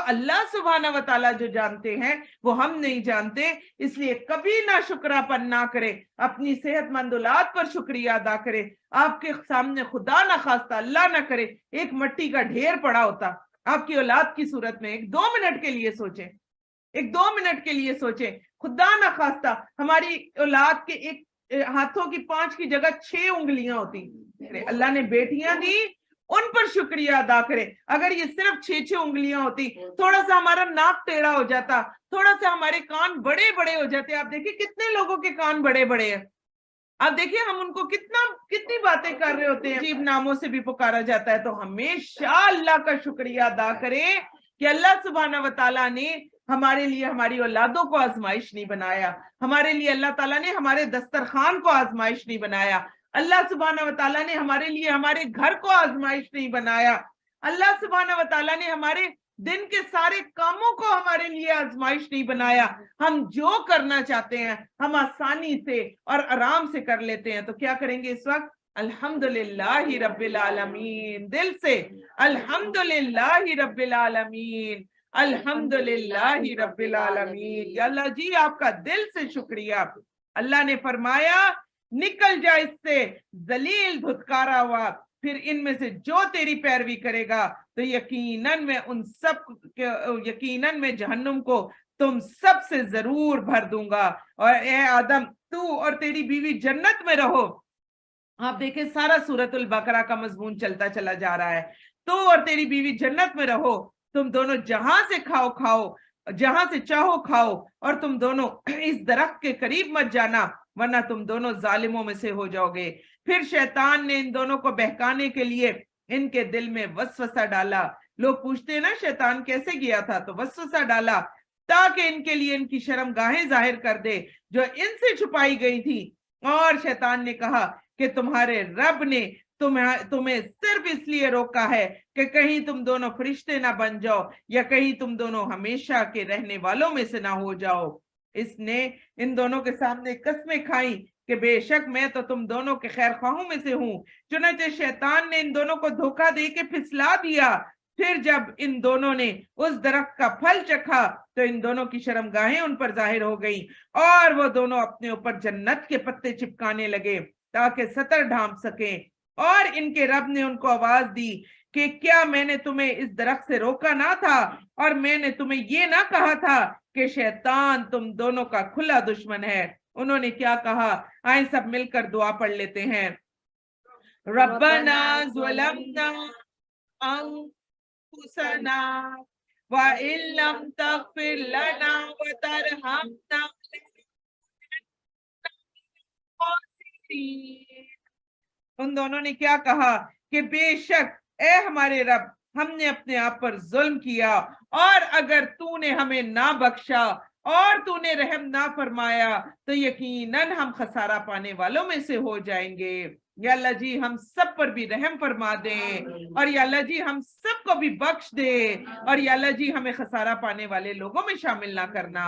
اللہ सुभाना व ताला जो जानते हैं वो हम नहीं जानते, इसलिए कभी ना शुक्रापन ना करें, अपनी सेहतमंद औलाद पर शुक्रिया अदा करें। आपके सामने खुदा ना खास्ता, अल्लाह ना करे, एक मिट्टी का ढेर पड़ा होता आपकी औलाद की सूरत में, एक 2 मिनट के लिए सोचें, एक 2 मिनट के लिए सोचें, खुदा ना खास्ता हमारी औलाद के एक हाथों की 5 की जगह 6 उंगलियां होती, अल्लाह ने बेटियां दी, उन पर शुक्रिया अदा करें। अगर ये सिर्फ 6 उंगलियां होती, थोड़ा सा हमारा नाक टेढ़ा हो जाता, थोड़ा सा हमारे कान बड़े बड़े हो जाते। आप देखिए कितने लोगों के कान बड़े बड़े हैं, आप देखिए हम उनको कितनी बातें कर रहे होते हैं, अजीब नामों से भी पुकारा जाता है। तो हमेशा अल्लाह का शुक्रिया अदा करें कि अल्लाह सुब्हाना व तआला ने हमारे लिए हमारी औलादों को आजमाइश नहीं बनाया, हमारे लिए अल्लाह ताला ने हमारे दस्तरखान को आजमाइश नहीं बनाया, अल्लाह सुब्हाना व तआला ने हमारे लिए हमारे घर को आजमाइश नहीं बनाया, अल्लाह सुब्हाना व तआला ने हमारे दिन के सारे कामों को हमारे लिए आजमाइश नहीं बनाया। हम जो करना चाहते हैं हम आसानी से और आराम से कर लेते हैं। तो क्या करेंगे इस वक्त? अल्हम्दुलिल्लाहि रब्बिल आलमीन, दिल से अल्हम्दुलिल्लाहि रब्बिल आलमीन, अल्हम्दुलिल्लाहि रब्बिल आलमीन। या अल्लाह जी आपका दिल से शुक्रिया। अल्लाह ने फरमाया निकल जा इससे जलील धुतकारा हुआ, फिर इनमें से जो तेरी पैरवी करेगा तो यकीनन मैं जहन्नुम को तुम सबसे जरूर भर दूंगा। और ए आदम तू और तेरी बीवी जन्नत में रहो। आप देखें सारा सूरतुल बकरा का मजमून चलता चला जा रहा है। तू और तेरी बीवी जन्नत में रहो, तुम दोनों जहां से खाओ, जहां से चाहो खाओ, और तुम दोनों इस दरख्त के करीब मत जाना वरना तुम दोनों जालिमों में से हो जाओगे। फिर शैतान ने इन दोनों को बहकाने के लिए इनके दिल में वसवसा डाला। लोग पूछते हैं ना शैतान कैसे गया था, तो वसवसा डाला ताकि इनके लिए इनकी शर्मगाहें जाहिर कर दे जो इनसे छुपाई गई थी। और शैतान ने कहा कि तुम्हारे रब ने तुम्हें सिर्फ इसलिए रोका है कि कहीं तुम दोनों फरिश्ते ना बन जाओ या कहीं तुम दोनों हमेशा के रहने वालों में से ना हो जाओ। इसने इन दोनों के सामने कसमें खाई कि बेशक मैं तो तुम दोनों के खैर ख्वाहों में से हूं। चुनांचे शैतान ने इन दोनों को धोखा दे के फिसला दिया। फिर जब इन दोनों ने उस दरख्त का फल चखा तो इन दोनों की शर्मगाहें उन पर जाहिर हो गई और वो दोनों अपने ऊपर जन्नत के पत्ते चिपकाने लगे ताकि सतर ढांप सकें। और इनके रब ने उनको आवाज दी कि क्या मैंने तुम्हें इस दरख्त से रोका ना था, और मैंने तुम्हें ये ना कहा था कि शैतान तुम दोनों का खुला दुश्मन है। उन्होंने क्या कहा, आए सब मिलकर दुआ पढ़ लेते हैं। रब्बना ज़लमना अंफुसना व इल्लम तग़फिर लना व तरहमना उन दोनों ने क्या कहा कि बेशक ए हमारे रब, हमने अपने आप पर जुल्म किया और अगर तूने हमें ना बख्शा और तूने रहम ना फरमाया तो यकीनन हम खसारा पाने वालों में से हो जाएंगे। या अल्लाह जी हम सब पर भी रहम फरमा दें और या अल्लाह जी हम सबको भी बख्श दे और या अल्लाह जी हमें खसारा पाने वाले लोगों में शामिल ना करना।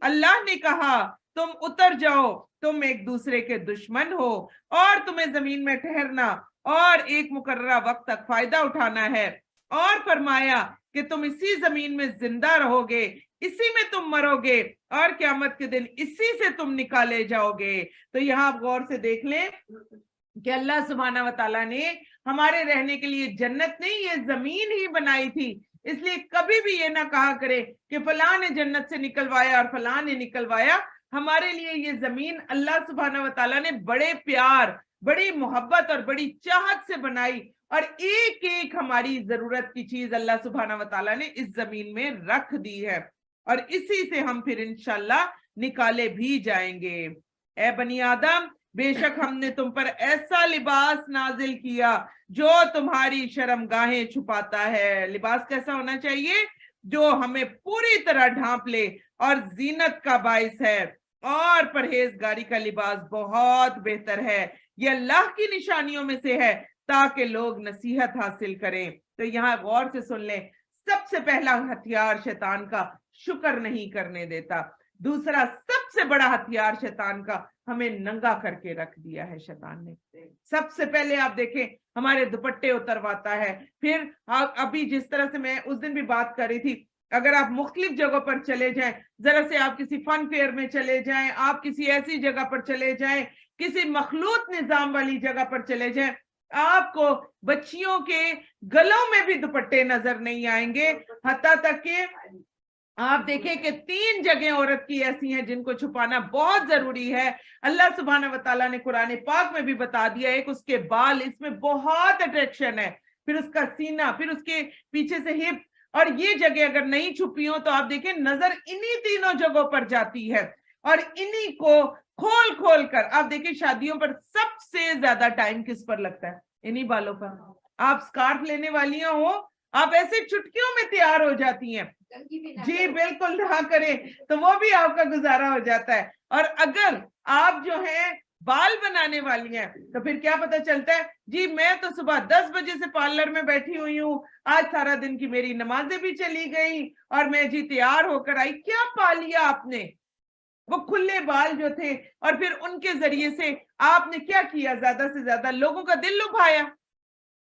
अल्लाह ने कहा तुम उतर जाओ, तुम एक दूसरे के दुश्मन हो और तुम्हें जमीन में ठहरना और एक मुकर्ररा वक्त तक फायदा उठाना है। और फरमाया कि तुम इसी जमीन में जिंदा रहोगे, इसी में तुम मरोगे और क़यामत के दिन इसी से तुम निकाले जाओगे। तो यहाँ आप गौर से देख लें कि अल्लाह सुब्हाना व तआला ने हमारे रहने के लिए जन्नत नहीं ये जमीन ही बनाई थी। इसलिए कभी भी ये ना कहा करे कि फलां ने जन्नत से निकलवाया और फलां ने निकलवाया। हमारे लिए ये जमीन अल्लाह सुब्हाना व तआला ने बड़े प्यार, बड़ी मोहब्बत और बड़ी चाहत से बनाई और एक एक हमारी जरूरत की चीज अल्लाह सुब्हाना व तआला ने इस जमीन में रख दी है और इसी से हम फिर इंशाल्लाह निकाले भी जाएंगे। ए बनी आदम, बेशक हमने तुम पर ऐसा लिबास नाजिल किया जो तुम्हारी शर्मगाहें छुपाता है। लिबास कैसा होना चाहिए? जो हमें पूरी तरह ढांप ले और जीनत का बाइस है। और परहेजगारी का लिबास बहुत बेहतर है, ये अल्लाह की निशानियों में से है ताकि लोग नसीहत हासिल करें। तो यहाँ गौर से सुन लें, सबसे पहला हथियार शैतान का शुक्र नहीं करने देता। दूसरा सबसे बड़ा हथियार शैतान का, हमें नंगा करके रख दिया है शैतान ने। सबसे पहले आप देखें हमारे दुपट्टे उतरवाता है। फिर अभी जिस तरह से मैं उस दिन भी बात कर रही थी, اگر آپ مختلف جگہوں پر چلے جائیں، ذرا سے آپ کسی فن فیئر میں چلے جائیں، آپ کسی ایسی جگہ پر چلے جائیں، کسی مخلوط نظام والی جگہ پر چلے جائیں، آپ کو بچیوں کے گلوں میں بھی دوپٹے نظر نہیں آئیں گے، حتیٰ تک کہ آپ دیکھیں کہ 3 جگہیں عورت کی ایسی ہیں جن کو چھپانا بہت ضروری ہے۔ اللہ سبحانہ و تعالیٰ نے قرآن پاک میں بھی بتا دیا، ایک اس کے بال، اس میں بہت اٹریکشن ہے، پھر اس کا سینہ، پھر اس کے پیچھے سے ہپ، اور یہ جگہ اگر نہیں چھپی ہوں تو آپ دیکھیں نظر انہی 3 جگہوں پر جاتی ہے، اور انہی کو کھول کھول کر آپ دیکھیں شادیوں پر سب سے زیادہ ٹائم کس پر لگتا ہے؟ انہی بالوں پر۔ آپ سکارف لینے والیاں ہو، آپ ایسے چٹکیوں میں تیار ہو جاتی ہیں، جی بالکل نہ کریں تو وہ بھی آپ کا گزارا ہو جاتا ہے۔ اور اگر آپ جو ہیں بال بنانے والی ہیں تو پھر کیا پتہ چلتا ہے، جی میں تو صبح 10 بجے سے پارلر میں بیٹھی ہوئی ہوں، آج سارا دن کی میری نمازیں بھی چلی گئی اور میں جی تیار ہو کر آئی۔ کیا پا لیا آپ نے؟ وہ کھلے بال جو تھے، اور پھر ان کے ذریعے سے آپ نے کیا کیا؟ زیادہ سے زیادہ لوگوں کا دل لبھایا۔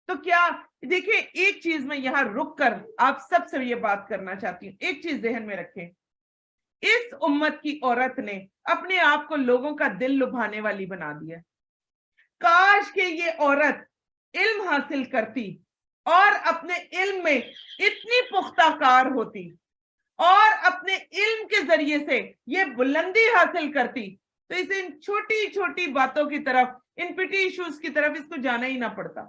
تو کیا دیکھیں، ایک چیز میں یہاں رک کر آپ سب سے یہ بات کرنا چاہتی ہوں، ایک چیز ذہن میں رکھیں، اس امت کی عورت نے اپنے آپ کو لوگوں کا دل لبھانے والی بنا دیا۔ کاش کہ یہ عورت علم حاصل کرتی اور اپنے علم میں اتنی پختہ کار ہوتی اور اپنے علم کے ذریعے سے یہ بلندی حاصل کرتی تو اسے ان چھوٹی چھوٹی باتوں کی طرف، ان پٹی ایشوز کی طرف اس کو جانا ہی نہ پڑتا۔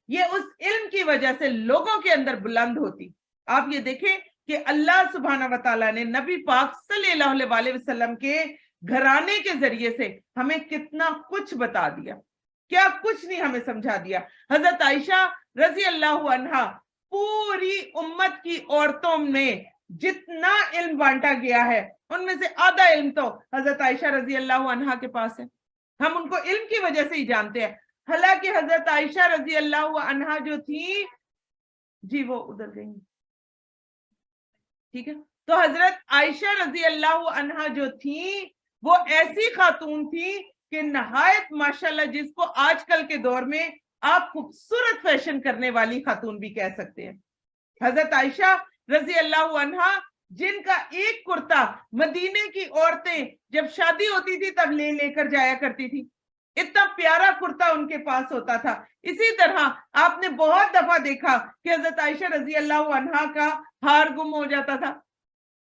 یہ اس علم کی وجہ سے لوگوں کے اندر بلند ہوتی۔ آپ یہ دیکھیں کہ اللہ سبحانہ و تعالیٰ نے نبی پاک صلی اللہ علیہ وسلم کے گھرانے کے ذریعے سے ہمیں کتنا کچھ بتا دیا، کیا کچھ نہیں ہمیں سمجھا دیا۔ حضرت عائشہ رضی اللہ عنہا، پوری امت کی عورتوں میں جتنا علم بانٹا گیا ہے ان میں سے آدھا علم تو حضرت عائشہ رضی اللہ عنہا کے پاس ہے۔ ہم ان کو علم کی وجہ سے ہی جانتے ہیں، حالانکہ حضرت عائشہ رضی اللہ عنہا جو تھی، جی وہ ادھر گئی، ٹھیک ہے، تو حضرت عائشہ رضی اللہ عنہا جو تھی وہ ایسی خاتون تھی کہ نہایت ماشاءاللہ، جس کو آج کل کے دور میں آپ خوبصورت فیشن کرنے والی خاتون بھی کہہ سکتے ہیں۔ حضرت عائشہ رضی اللہ عنہا، جن کا ایک کرتا مدینے کی عورتیں جب شادی ہوتی تھی تب لے لے کر جایا کرتی تھی، اتنا پیارا کرتا ان کے پاس ہوتا تھا۔ اسی طرح آپ نے بہت دفعہ دیکھا کہ حضرت عائشہ رضی اللہ عنہا کا ہار گم ہو جاتا تھا۔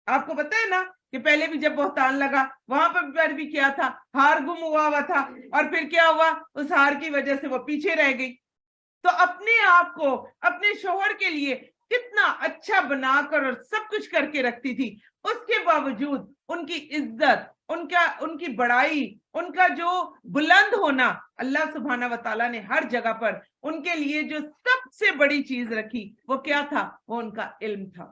آپ کو پتہ ہے نا کہ پہلے بھی جب بہتان لگا وہاں پر بھی کیا تھا، ہار گم ہوا تھا، اور پھر کیا ہوا، اس ہار کی وجہ سے وہ پیچھے رہ گئی۔ تو اپنے آپ کو اپنے شوہر کے لیے کتنا اچھا بنا کر اور سب کچھ کر کے رکھتی تھی، اس کے باوجود ان کی عزت، ان کی بڑائی، ان کا جو بلند ہونا، اللہ سبحانہ و تعالیٰ نے ہر جگہ پر ان کے لیے جو سب سے بڑی چیز رکھی وہ کیا تھا؟ وہ ان کا علم تھا۔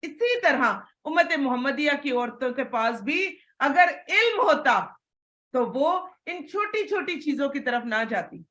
اسی طرح امت محمدیہ کی عورتوں کے پاس بھی اگر علم ہوتا تو وہ ان چھوٹی چھوٹی چیزوں کی طرف نہ جاتی۔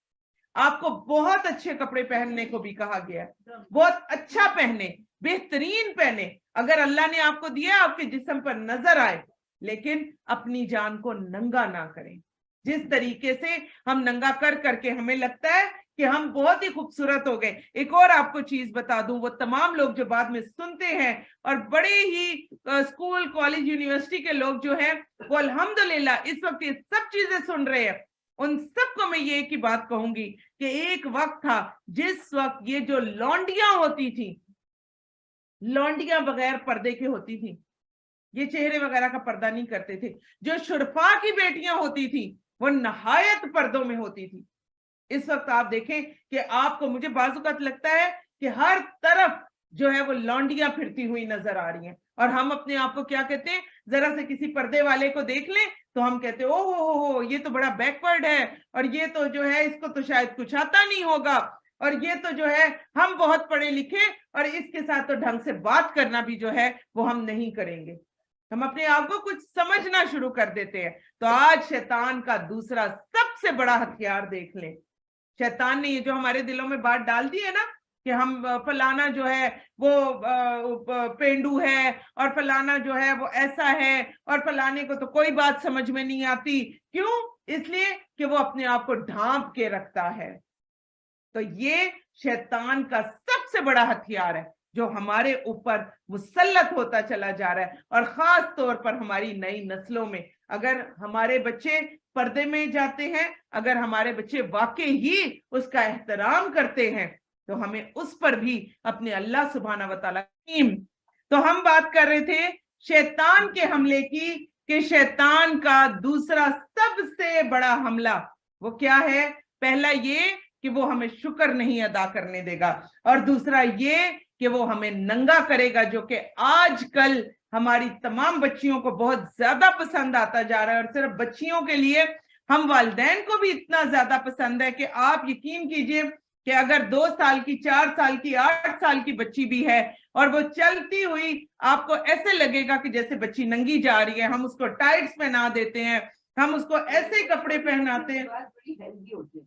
آپ کو بہت اچھے کپڑے پہننے کو بھی کہا گیا ہے، بہت اچھا پہنے، بہترین پہنے، اگر اللہ نے آپ کو دیا آپ کے جسم پر نظر آئے، لیکن اپنی جان کو ننگا نہ کریں۔ جس طریقے سے ہم ننگا کر کر کے ہمیں لگتا ہے کہ ہم بہت ہی خوبصورت ہو گئے۔ ایک اور آپ کو چیز بتا دوں، وہ تمام لوگ جو بعد میں سنتے ہیں اور بڑے ہی اسکول، کالج، یونیورسٹی کے لوگ جو ہیں وہ الحمدللہ اس وقت یہ سب چیزیں سن رہے ہیں، ان سب کو میں یہ ایک ہی بات کہوں گی کہ ایک وقت تھا جس وقت یہ جو لونڈیاں ہوتی تھی، لونڈیاں بغیر پردے کے ہوتی تھی، یہ چہرے وغیرہ کا پردہ نہیں کرتے تھے، جو شرفا کی بیٹیاں ہوتی تھی وہ نہایت پردوں میں ہوتی تھی۔ اس وقت آپ دیکھیں کہ آپ کو، مجھے بعض اوقات لگتا ہے کہ ہر طرف جو ہے وہ لونڈیاں پھرتی ہوئی نظر آ رہی ہیں، اور ہم اپنے آپ کو کیا کہتے ہیں، ذرا سے کسی پردے والے کو دیکھ لیں تو ہم کہتے ہیں او ہو یہ تو بڑا بیکورڈ ہے، اور یہ تو جو ہے اس کو تو شاید کچھ آتا نہیں ہوگا، اور یہ تو جو ہے ہم بہت پڑھے لکھے اور اس کے ساتھ تو ڈھنگ سے بات کرنا بھی جو ہے وہ ہم نہیں کریں گے، ہم اپنے آپ کو کچھ سمجھنا شروع کر دیتے ہیں۔ تو آج شیطان کا دوسرا سب سے بڑا ہتھیار دیکھ لیں، شیطان نے یہ جو ہمارے دلوں میں بات ڈال دی ہے نا کہ ہم فلانا جو ہے وہ پینڈو ہے، اور فلانا جو ہے وہ ایسا ہے، اور فلانے کو تو کوئی بات سمجھ میں نہیں آتی، کیوں؟ اس لیے کہ وہ اپنے آپ کو ڈھانپ کے رکھتا ہے۔ تو یہ شیطان کا سب سے بڑا ہتھیار ہے۔ जो हमारे ऊपर मुसल्लत होता चला जा रहा है, और खास तौर पर हमारी नई नस्लों में। अगर हमारे बच्चे पर्दे में जाते हैं, अगर हमारे बच्चे वाकई ही उसका एहतराम करते हैं, तो हमें उस पर भी अपने अल्लाह सुब्हाना व तआला। तो हम बात कर रहे थे शैतान के हमले की, कि शैतान का दूसरा सबसे बड़ा हमला वो क्या है? पहला ये कि वो हमें शुक्र नहीं अदा करने देगा, और दूसरा ये कि वो हमें नंगा करेगा, जो कि आजकल हमारी तमाम बच्चियों को बहुत ज्यादा पसंद आता जा रहा है। और सिर्फ बच्चियों के लिए, हम वालिदैन को भी इतना ज्यादा पसंद है कि आप यकीन कीजिए कि अगर 2 साल की, 4 साल की, 8 साल की बच्ची भी है और वो चलती हुई, आपको ऐसे लगेगा कि जैसे बच्ची नंगी जा रही है। हम उसको टाइट्स पहना देते हैं, हम उसको ऐसे कपड़े पहनाते हैं,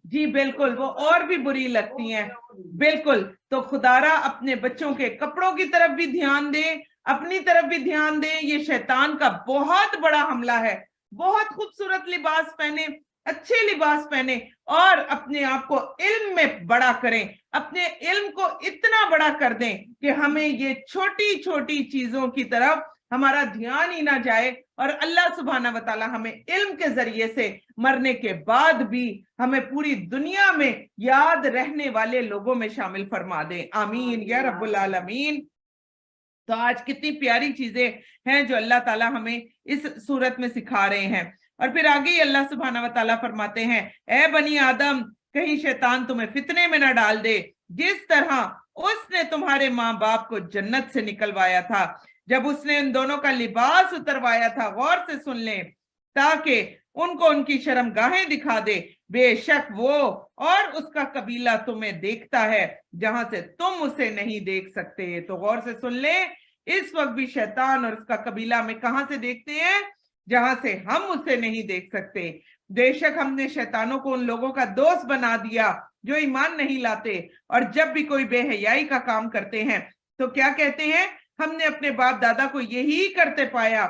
जी बिल्कुल, वो और भी बुरी लगती हैं। बिल्कुल, तो खुदारा अपने बच्चों के कपड़ों की तरफ भी ध्यान दे, अपनी तरफ भी ध्यान दे। ये शैतान का बहुत बड़ा हमला है। बहुत खूबसूरत लिबास पहने, अच्छे लिबास पहने, और अपने आप को इल्म में बड़ा करें, अपने इल्म को इतना बड़ा कर दें कि हमें ये छोटी छोटी चीजों की तरफ हमारा ध्यान ही ना जाए, और अल्लाह सुब्हाना व तआला हमें इल्म के जरिए से मरने के बाद भी हमें पूरी दुनिया में याद रहने वाले लोगों में शामिल फरमा दे। आमीन या रब्बुल आलमीन। तो आज कितनी प्यारी चीजें हैं जो अल्लाह ताला हमें इस सूरत में सिखा रहे हैं। और फिर आगे ही अल्लाह सुब्हाना व तआला फरमाते हैं, ए बनी आदम, कहीं शैतान तुम्हें फितने में न डाल दे, जिस तरह उसने तुम्हारे माँ बाप को जन्नत से निकलवाया था, जब उसने इन दोनों का लिबास उतरवाया था। गौर से सुन लें, ताकि उनको उनकी शर्मगाहें दिखा दे। बेशक वो और उसका कबीला तुम्हें देखता है जहां से तुम उसे नहीं देख सकते। तो गौर से सुन ले, इस वक्त भी शैतान और उसका कबीला हमें कहां से देखते हैं? जहां से हम उसे नहीं देख सकते। बेशक हमने शैतानों को उन लोगों का दोस्त बना दिया जो ईमान नहीं लाते, और जब भी कोई बेहयाई का काम करते हैं तो क्या कहते हैं? हमने अपने बाप दादा को यही करते पाया,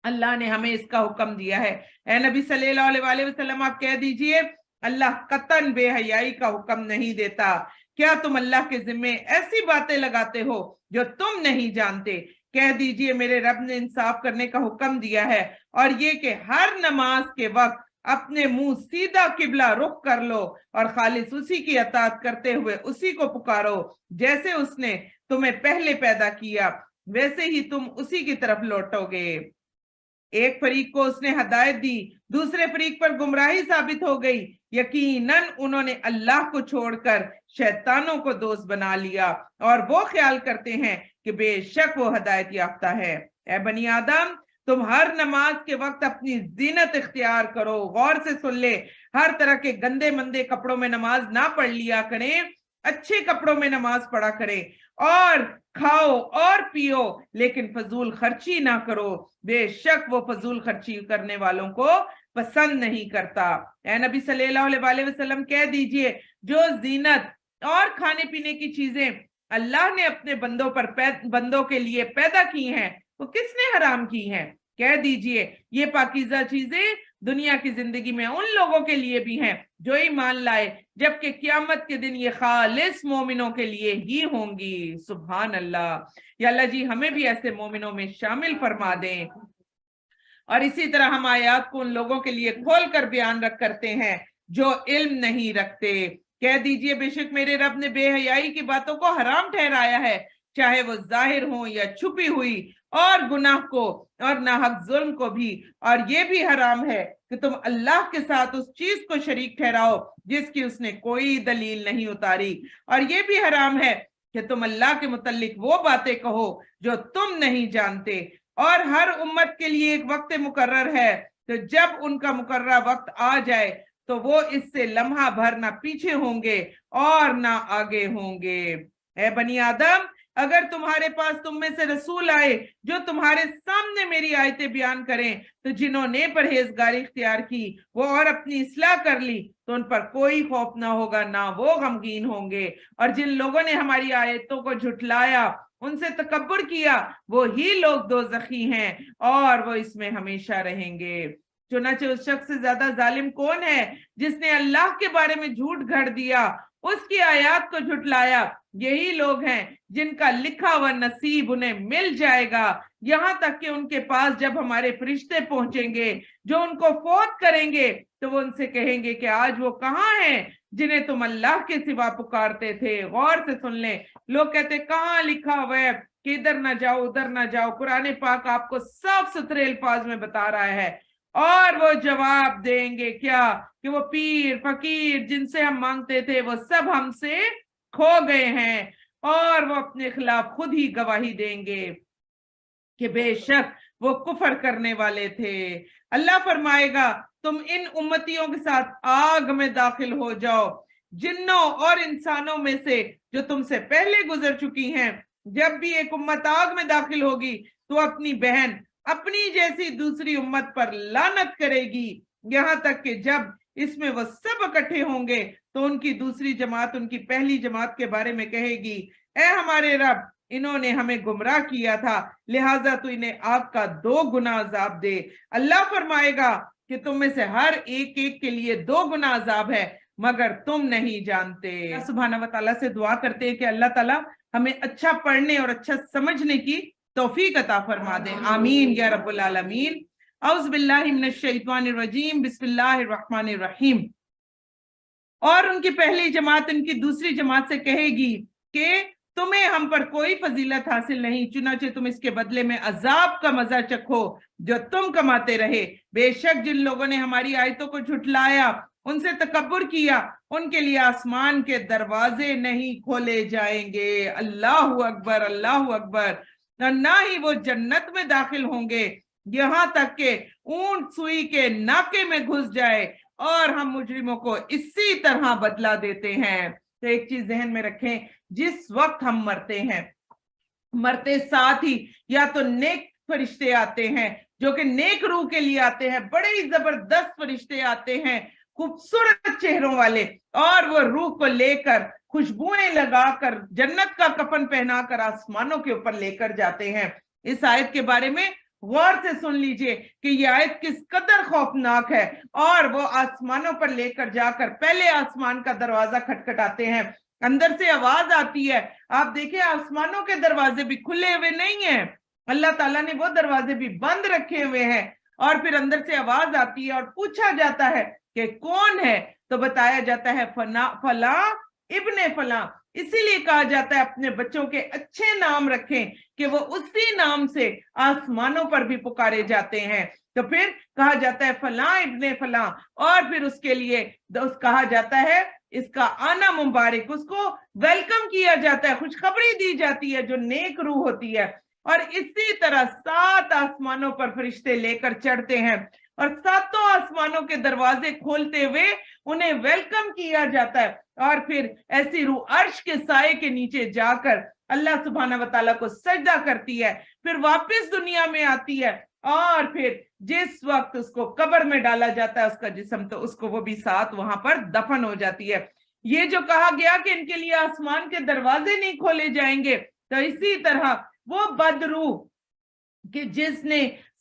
अल्लाह ने हमें इसका हुक्म दिया है। ए नबी सल्लल्लाहु अलैहि वसल्लम, आप कह दीजिए, अल्लाह कतन बेहयाई का हुक्म नहीं देता। क्या तुम अल्लाह के जिम्मे ऐसी बातें लगाते हो जो तुम नहीं जानते? कह दीजिए, मेरे रब ने इंसाफ करने का हुक्म दिया है, और ये कि हर नमाज के वक्त अपने मुंह सीधा किबला रुख कर लो, और खालिस उसी की अताअत करते हुए उसी को पुकारो, जैसे उसने तुम्हें पहले पैदा किया वैसे ही तुम उसी की तरफ लौटोगे। एक फरीक को उसने हदायत दी, दूसरे फरीक पर गुमराही साबित हो गई। यकीनन उन्होंने अल्लाह को छोड़कर शैतानों को दोस्त बना लिया, और वो ख्याल करते हैं कि बेशक वो हदायत याफ्ता है। ए बनी आदम, तुम हर नमाज के वक्त अपनी जीनत इख्तियार करो। गौर से सुन ले, हर तरह के गंदे मंदे कपड़ों में नमाज ना पढ़ लिया करें, अच्छे कपड़ों में नमाज पढ़ा करें, और खाओ और पियो, लेकिन फजूल खर्ची ना करो। बेशक वो फजूल खर्ची करने वालों को पसंद नहीं करता। ए नबी सल्लल्लाहु अलैहि वसल्लम, कह दीजिए, जो जीनत और खाने पीने की चीजें अल्लाह ने अपने बंदों के लिए पैदा की हैं, वो किसने हराम की हैं? कह दीजिए, ये पाकीज़ा चीजें दुनिया की जिंदगी में उन लोगों के लिए भी हैं जो ईमान लाए, जबकि क़यामत के दिन ये खालिस मोमिनों के लिए ही होंगी। सुभान अल्लाह। या अल्लाह जी हमें भी ऐसे मोमिनों में शामिल फरमा दें। और इसी तरह हम आयात को उन लोगों के लिए खोल कर बयान करते हैं जो इल्म नहीं रखते। कह दीजिए, बेशक मेरे रब ने बेहयाई की बातों को हराम ठहराया है, चाहे वो जाहिर हो या छुपी हुई, और गुनाह को और नाहक जुल्म को भी। और ये भी हराम है कि तुम अल्लाह के साथ उस चीज को शरीक ठहराओ जिसकी उसने कोई दलील नहीं उतारी। और ये भी हराम है कि तुम अल्लाह के मुतल्लिक वो बातें कहो जो तुम नहीं जानते। और हर उम्मत के लिए एक वक्त मुकर्रर है, तो जब उनका मुकर्रर वक्त आ जाए तो वो इससे लम्हा भर ना पीछे होंगे और ना आगे होंगे। ए बनी आदम, अगर तुम्हारे पास तुम में से रसूल आए जो तुम्हारे सामने मेरी आयतें बयान करें, तो जिन्होंने परहेजगारी इख्तियार की वो और अपनी इस्लाह कर ली, तो उन पर कोई खौफ ना होगा, ना वो गमगीन होंगे। और जिन लोगों ने हमारी आयतों को झुठलाया, उनसे तकब्बुर किया, वो ही लोग दोज़खी हैं और वो इसमें हमेशा रहेंगे। चुनाचे उस शख्स से ज्यादा जालिम कौन है जिसने अल्लाह के बारे में झूठ गढ़ दिया उसकी आयत को झुटलाया, यही लोग हैं जिनका लिखा हुआ नसीब उन्हें मिल जाएगा। यहाँ तक कि उनके पास जब हमारे फरिश्ते पहुंचेंगे जो उनको फौत करेंगे, तो वो उनसे कहेंगे कि आज वो कहाँ हैं जिन्हें तुम अल्लाह के सिवा पुकारते थे। गौर से सुन लें, लोग कहते कहाँ लिखा हुआ है कि इधर ना जाओ उधर ना जाओ। कुरान पाक आपको साफ सुथरे अल्फाज में बता रहा है, और वो जवाब देंगे क्या कि वो पीर फकीर जिनसे हम मांगते थे वो सब हमसे खो गए हैं, और वो अपने खिलाफ खुद ही गवाही देंगे कि बेशक वो कुफर करने वाले थे। अल्लाह फरमाएगा तुम इन उम्मतियों के साथ आग में दाखिल हो जाओ, जिन्नों और इंसानों में से जो तुमसे पहले गुजर चुकी हैं। जब भी एक उम्मत आग में दाखिल होगी तो अपनी बहन अपनी जैसी दूसरी उम्मत पर लानत करेगी, यहाँ तक कि जब इसमें वो सब इकट्ठे होंगे तो उनकी दूसरी जमात उनकी पहली जमात के बारे में कहेगी, ए हमारे रब, इन्होंने हमें गुमराह किया था, लिहाजा तू इन्हें आग का 2 गुना अजाब दे। अल्लाह फरमाएगा कि तुम में से हर एक एक के लिए 2 गुना अजाब है, मगर तुम नहीं जानते। सुभान व तआला से दुआ करते हैं कि अल्लाह ताला हमें अच्छा पढ़ने और अच्छा समझने की तौफीक अता फरमा दे। आमीन या रब्बुल आलमीन। औज़ बिल्लाहि मिनश शैतानिर रजीम, बिस्मिल्लाहिर रहमानिर रहीम। और उनकी पहली जमात उनकी दूसरी जमात से कहेगी कि तुम्हें हम पर कोई फजीलत हासिल नहीं, चुनाचे तुम इसके बदले में अजाब का मजा चखो जो तुम कमाते रहे। बेशक जिन लोगों ने हमारी आयतों को झुठलाया, उनसे तकब्बुर किया, उनके लिए आसमान के दरवाजे नहीं खोले जाएंगे। अल्लाहु अकबर, अल्लाहु अकबर। ना ही वो जन्नत में दाखिल होंगे यहाँ तक के ऊंट सुई के नाके में घुस जाए, और हम मुजरिमों को इसी तरह बदला देते हैं। तो एक चीज जहन में रखें, जिस वक्त हम मरते हैं, मरते साथ ही या तो नेक फरिश्ते आते हैं जो कि नेक रूह के लिए आते हैं, बड़े ही जबरदस्त फरिश्ते आते हैं खूबसूरत चेहरों वाले, और वो रूह को लेकर खुशबुएं लगाकर जन्नत का कफन पहनाकर आसमानों के ऊपर लेकर जाते हैं। इस आयत के बारे में गौर से सुन लीजिए कि ये आयत किस कदर खौफनाक है। और वो आसमानों पर लेकर जाकर पहले आसमान का दरवाजा खटखटाते हैं, अंदर से आवाज आती है। आप देखिए आसमानों के दरवाजे भी खुले हुए नहीं है, अल्लाह ताला ने वो दरवाजे भी बंद रखे हुए हैं। और फिर अंदर से आवाज आती है और पूछा जाता है कि कौन है, तो बताया जाता है फला इब्ने फला। इसीलिए कहा जाता है अपने बच्चों के अच्छे नाम रखें कि वो उसी नाम से आसमानों पर भी पुकारे जाते हैं। तो फिर कहा जाता है फला इब्ने फला, और फिर उसके लिए कहा जाता है इसका आना मुबारक, उसको वेलकम किया जाता है, खुशखबरी दी जाती है जो नेक रूह होती है। और इसी तरह 7 आसमानों पर फरिश्ते लेकर चढ़ते हैं, और 7 आसमानों के दरवाजे खोलते हुए उन्हें वेलकम किया जाता है। और फिर ऐसी रूह अर्श के साए के नीचे जाकर अल्लाह सुब्हाना व तआला को सजदा करती है, फिर वापस दुनिया में आती है, और फिर जिस वक्त उसको कब्र में डाला जाता है उसका जिस्म, तो उसको वो भी साथ वहां पर दफन हो जाती है। ये जो कहा गया कि इनके लिए आसमान के दरवाजे नहीं खोले जाएंगे, तो इसी तरह वो बदरूह कि जिसने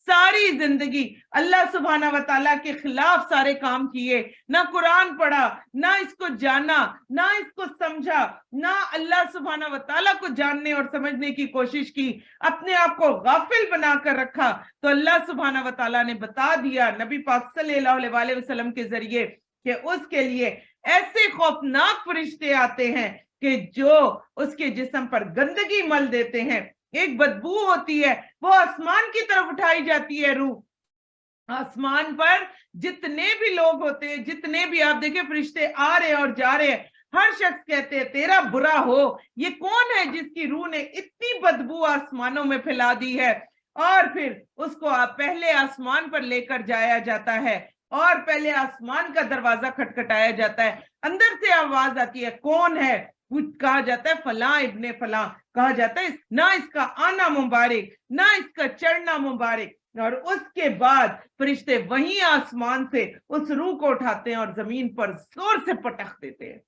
सारी जिंदगी अल्लाह सुब्हाना व तआला के खिलाफ सारे काम किए, ना कुरान पढ़ा, ना इसको जाना, ना इसको समझा, ना अल्लाह सुब्हाना व तआला को जानने और समझने की कोशिश की, अपने आप को गाफिल बनाकर रखा, तो अल्लाह सुब्हाना व तआला ने बता दिया नबी पाक सल्लल्लाहु अलैहि वसल्लम के जरिए कि उसके लिए ऐसे खौफनाक फरिश्ते आते हैं कि जो उसके जिस्म पर गंदगी मल देते हैं, एक बदबू होती है, वो आसमान की तरफ उठाई जाती है रूह। आसमान पर जितने भी लोग होते हैं, जितने भी आप देखें फरिश्ते आ रहे और जा रहे हैं, हर शख्स कहते हैं तेरा बुरा हो, ये कौन है जिसकी रूह ने इतनी बदबू आसमानों में फैला दी है। और फिर उसको पहले आसमान पर लेकर जाया जाता है, और पहले आसमान का दरवाजा खटखटाया जाता है, अंदर से आवाज आती है कौन है, कहा जाता है फला इब्ने फला, कहा जाता है ना इसका आना मुबारक, ना इसका चढ़ना मुबारक। और उसके बाद फरिश्ते वहीं आसमान से उस रूह को उठाते हैं और जमीन पर जोर से पटक देते हैं।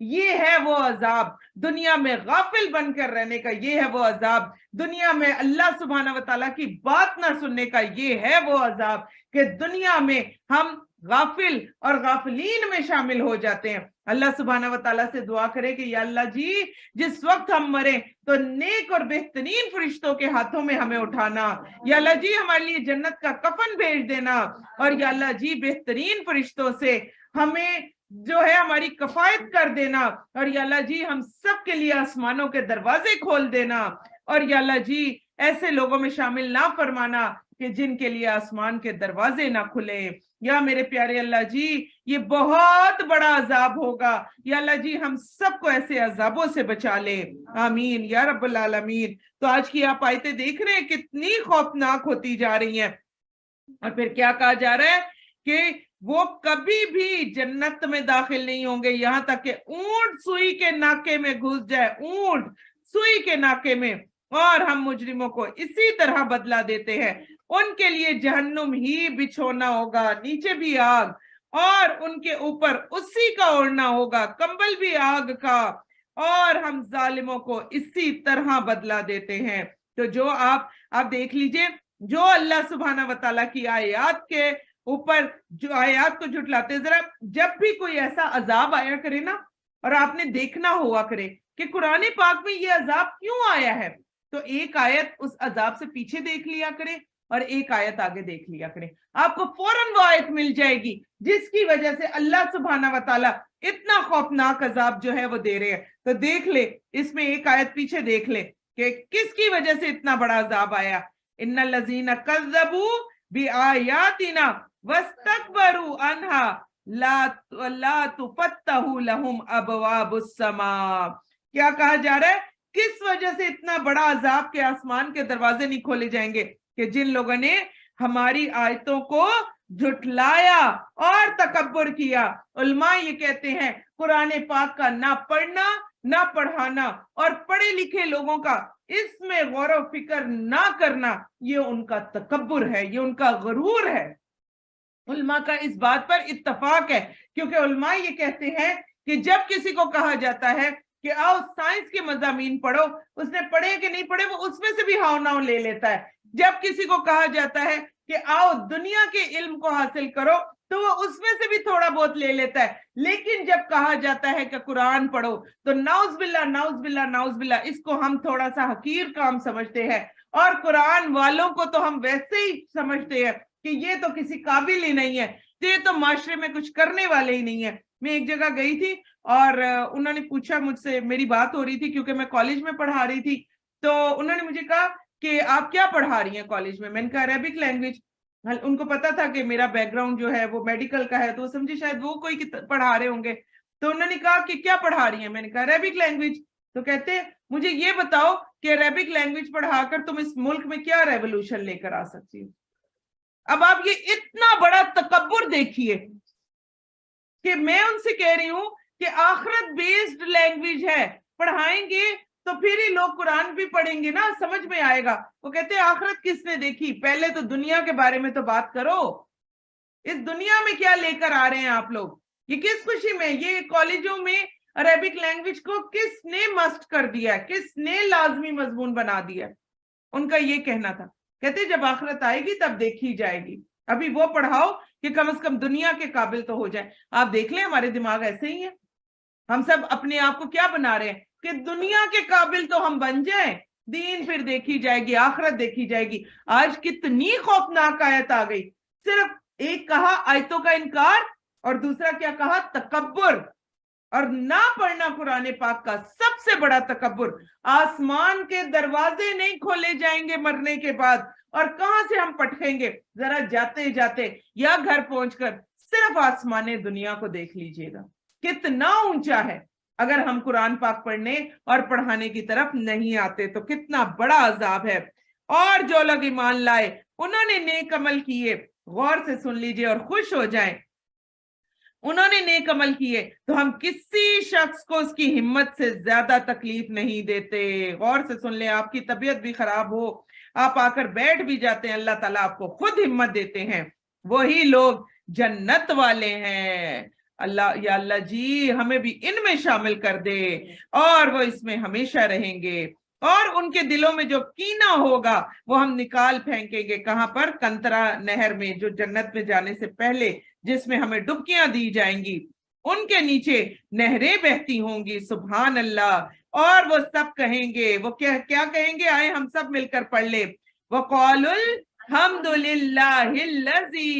ये है वो अजाब दुनिया में गाफिल बनकर रहने का, ये है वो अजाब दुनिया में अल्लाह सुब्हाना व तआला की बात ना सुनने का, ये है वो अजाब कि दुनिया में हम गाफिल और गाफिलीन में शामिल हो जाते हैं। अल्लाह सुब्हाना व तआला से दुआ करे कि या अल्लाह जी जिस वक्त हम मरे तो नेक और बेहतरीन फरिश्तों के हाथों में हमें उठाना, या अल्लाह जी हमारे लिए जन्नत का कफन भेज देना, और या अल्लाह जी बेहतरीन फरिश्तों से हमें जो है हमारी कफायत कर देना, और या अल्लाह जी हम सब के लिए आसमानों के दरवाजे खोल देना, और या अल्लाह जी ऐसे लोगों में शामिल ना फरमाना कि जिनके लिए आसमान के दरवाजे ना खुले। या मेरे प्यारे अल्लाह जी ये बहुत बड़ा अजाब होगा, या अल्लाह जी हम सबको ऐसे अजाबों से बचा ले, आमीन या रब्बल आलमीन। तो आज की आप आयतें देख रहे हैं कितनी खौफनाक होती जा रही हैं, और फिर क्या कहा जा रहा है कि वो कभी भी जन्नत में दाखिल नहीं होंगे यहां तक कि ऊंट सुई के नाके में घुस जाए, ऊंट सुई के नाके में, और हम मुजरिमों को इसी तरह बदला देते हैं। उनके लिए जहन्नुम ही बिछोना होगा, नीचे भी आग, और उनके ऊपर उसी का ओढ़ना होगा, कंबल भी आग का, और हम जालिमों को इसी तरह बदला देते हैं। तो जो आप देख लीजिए, जो अल्लाह सुब्हाना व तआला की आयत के ऊपर जो आयत को झुटलाते, जरा जब भी कोई ऐसा अजाब आया करे ना, और आपने देखना हुआ करे कि कुरान पाक में ये अजाब क्यों आया है, तो एक आयत उस अजाब से पीछे देख लिया करे और एक आयत आगे देख लिया करें, आपको फौरन वो आयत मिल जाएगी जिसकी वजह से अल्लाह सुब्हाना व तआला इतना खौफनाक अजाब जो है वो दे रहे हैं। तो देख ले, इसमें एक आयत पीछे देख ले कि किसकी वजह से इतना बड़ा अजाब आया। इन्नल लज़ीना कज़्ज़बू बिआयातिना वस्तकबरू अन्हा ला तुफत्तहु लहुम अबवाबुस समा। क्या कहा जा रहा है, किस वजह से इतना बड़ा अजाब के आसमान के दरवाजे नहीं खोले जाएंगे, कि जिन लोगों ने हमारी आयतों को झुटलाया और तकब्बुर किया। उलमा ये कहते हैं कुरान पाक का ना पढ़ना ना पढ़ाना और पढ़े लिखे लोगों का इसमें गौर व फिक्र ना करना, ये उनका तकब्बुर है, ये उनका गरूर है। उलमा का इस बात पर इत्तफाक है, क्योंकि उलमा ये कहते हैं कि जब किसी को कहा जाता है कि आओ साइंस के मजामीन पढ़ो, उसने पढ़े कि नहीं पढ़े वो उसमें से भी हाव नाव ले लेता है। जब किसी को कहा जाता है कि आओ दुनिया के इल्म को हासिल करो, तो वो उसमें से भी थोड़ा बहुत ले लेता है। लेकिन जब कहा जाता है कि कुरान पढ़ो, तो नाउज बिल्ला नाउज बिल्ला नाउज बिल्ला, इसको हम थोड़ा सा हकीर काम समझते हैं, और कुरान वालों को तो हम वैसे ही समझते हैं कि ये तो किसी काबिल ही नहीं है, तो ये तो माशरे में कुछ करने वाले ही नहीं है। मैं एक जगह गई थी और उन्होंने पूछा मुझसे, मेरी बात हो रही थी क्योंकि मैं कॉलेज में पढ़ा रही थी, तो उन्होंने मुझे कहा कि आप क्या पढ़ा रही हैं कॉलेज में। मैंने कहा अरेबिक लैंग्वेज। उनको पता था कि मेरा बैकग्राउंड जो है वो मेडिकल का है, तो वो समझे शायद वो कोई पढ़ा रहे होंगे। तो उन्होंने कहा कि क्या पढ़ा रही हैं। मैंने कहा अरेबिक लैंग्वेज। तो कहते मुझे ये बताओ कि अरेबिक लैंग्वेज पढ़ाकर तुम इस मुल्क में क्या रेवोल्यूशन लेकर आ सकती हो। अब आप ये इतना बड़ा तकब्बुर देखिए कि मैं उनसे कह रही हूं कि आखिरत बेस्ड लैंग्वेज है, पढ़ाएंगे तो फिर ही लोग कुरान भी पढ़ेंगे ना, समझ में आएगा। वो कहते हैं आखिरत किसने देखी, पहले तो दुनिया के बारे में तो बात करो। इस दुनिया में क्या लेकर आ रहे हैं आप लोग, ये किस खुशी में, ये कॉलेजों में अरेबिक लैंग्वेज को किसने मस्ट कर दिया, किसने लाजमी मजमून बना दिया। उनका ये कहना था, कहते जब आखिरत आएगी तब देखी जाएगी, अभी वो पढ़ाओ कि कम से कम दुनिया के काबिल तो हो जाए। आप देख लें हमारे दिमाग ऐसे ही है, हम सब अपने आप को क्या बना रहे हैं कि दुनिया के काबिल तो हम बन जाएं, दीन फिर देखी जाएगी, आखिरत देखी जाएगी। आज कितनी खौफनाक आयत आ गई, सिर्फ एक कहा आयतों का इनकार और दूसरा क्या कहा, तकब्बुर। और ना पढ़ना कुरान पाक का सबसे बड़ा तकब्बुर। आसमान के दरवाजे नहीं खोले जाएंगे मरने के बाद, और कहां से हम पटकेंगे। जरा जाते जाते या घर पहुंचकर सिर्फ आसमाने दुनिया को देख लीजिएगा, कितना ऊंचा है। अगर हम कुरान पाक पढ़ने और पढ़ाने की तरफ नहीं आते तो कितना बड़ा अजाब है। और जो लोग ईमान लाए उन्होंने नेक अमल किए, गौर से सुन लीजिए और खुश हो जाएं, उन्होंने नेक अमल किए तो हम किसी शख्स को उसकी हिम्मत से ज्यादा तकलीफ नहीं देते। गौर से सुन ले, आपकी तबीयत भी खराब हो, आप आकर बैठ भी जाते हैं, अल्लाह ताला आपको खुद हिम्मत देते हैं, वही लोग जन्नत वाले हैं। अल्लाह या अल्लाह जी हमें भी इनमें शामिल कर दे, और वो इसमें हमेशा रहेंगे। और उनके दिलों में जो कीना होगा वो हम निकाल फेंकेंगे, कहां पर, कंतरा नहर में, जो जन्नत में जाने से पहले जिसमें हमें डुबकियां दी जाएंगी। ان के नीचे नहरें बहती होंगी। सुभान अल्लाह। और वो सब कहेंगे, वो क्या कहेंगे, आए हम सब मिलकर पढ़ ले। वक़ालुल हम्दुलिल्लाहिल्लज़ी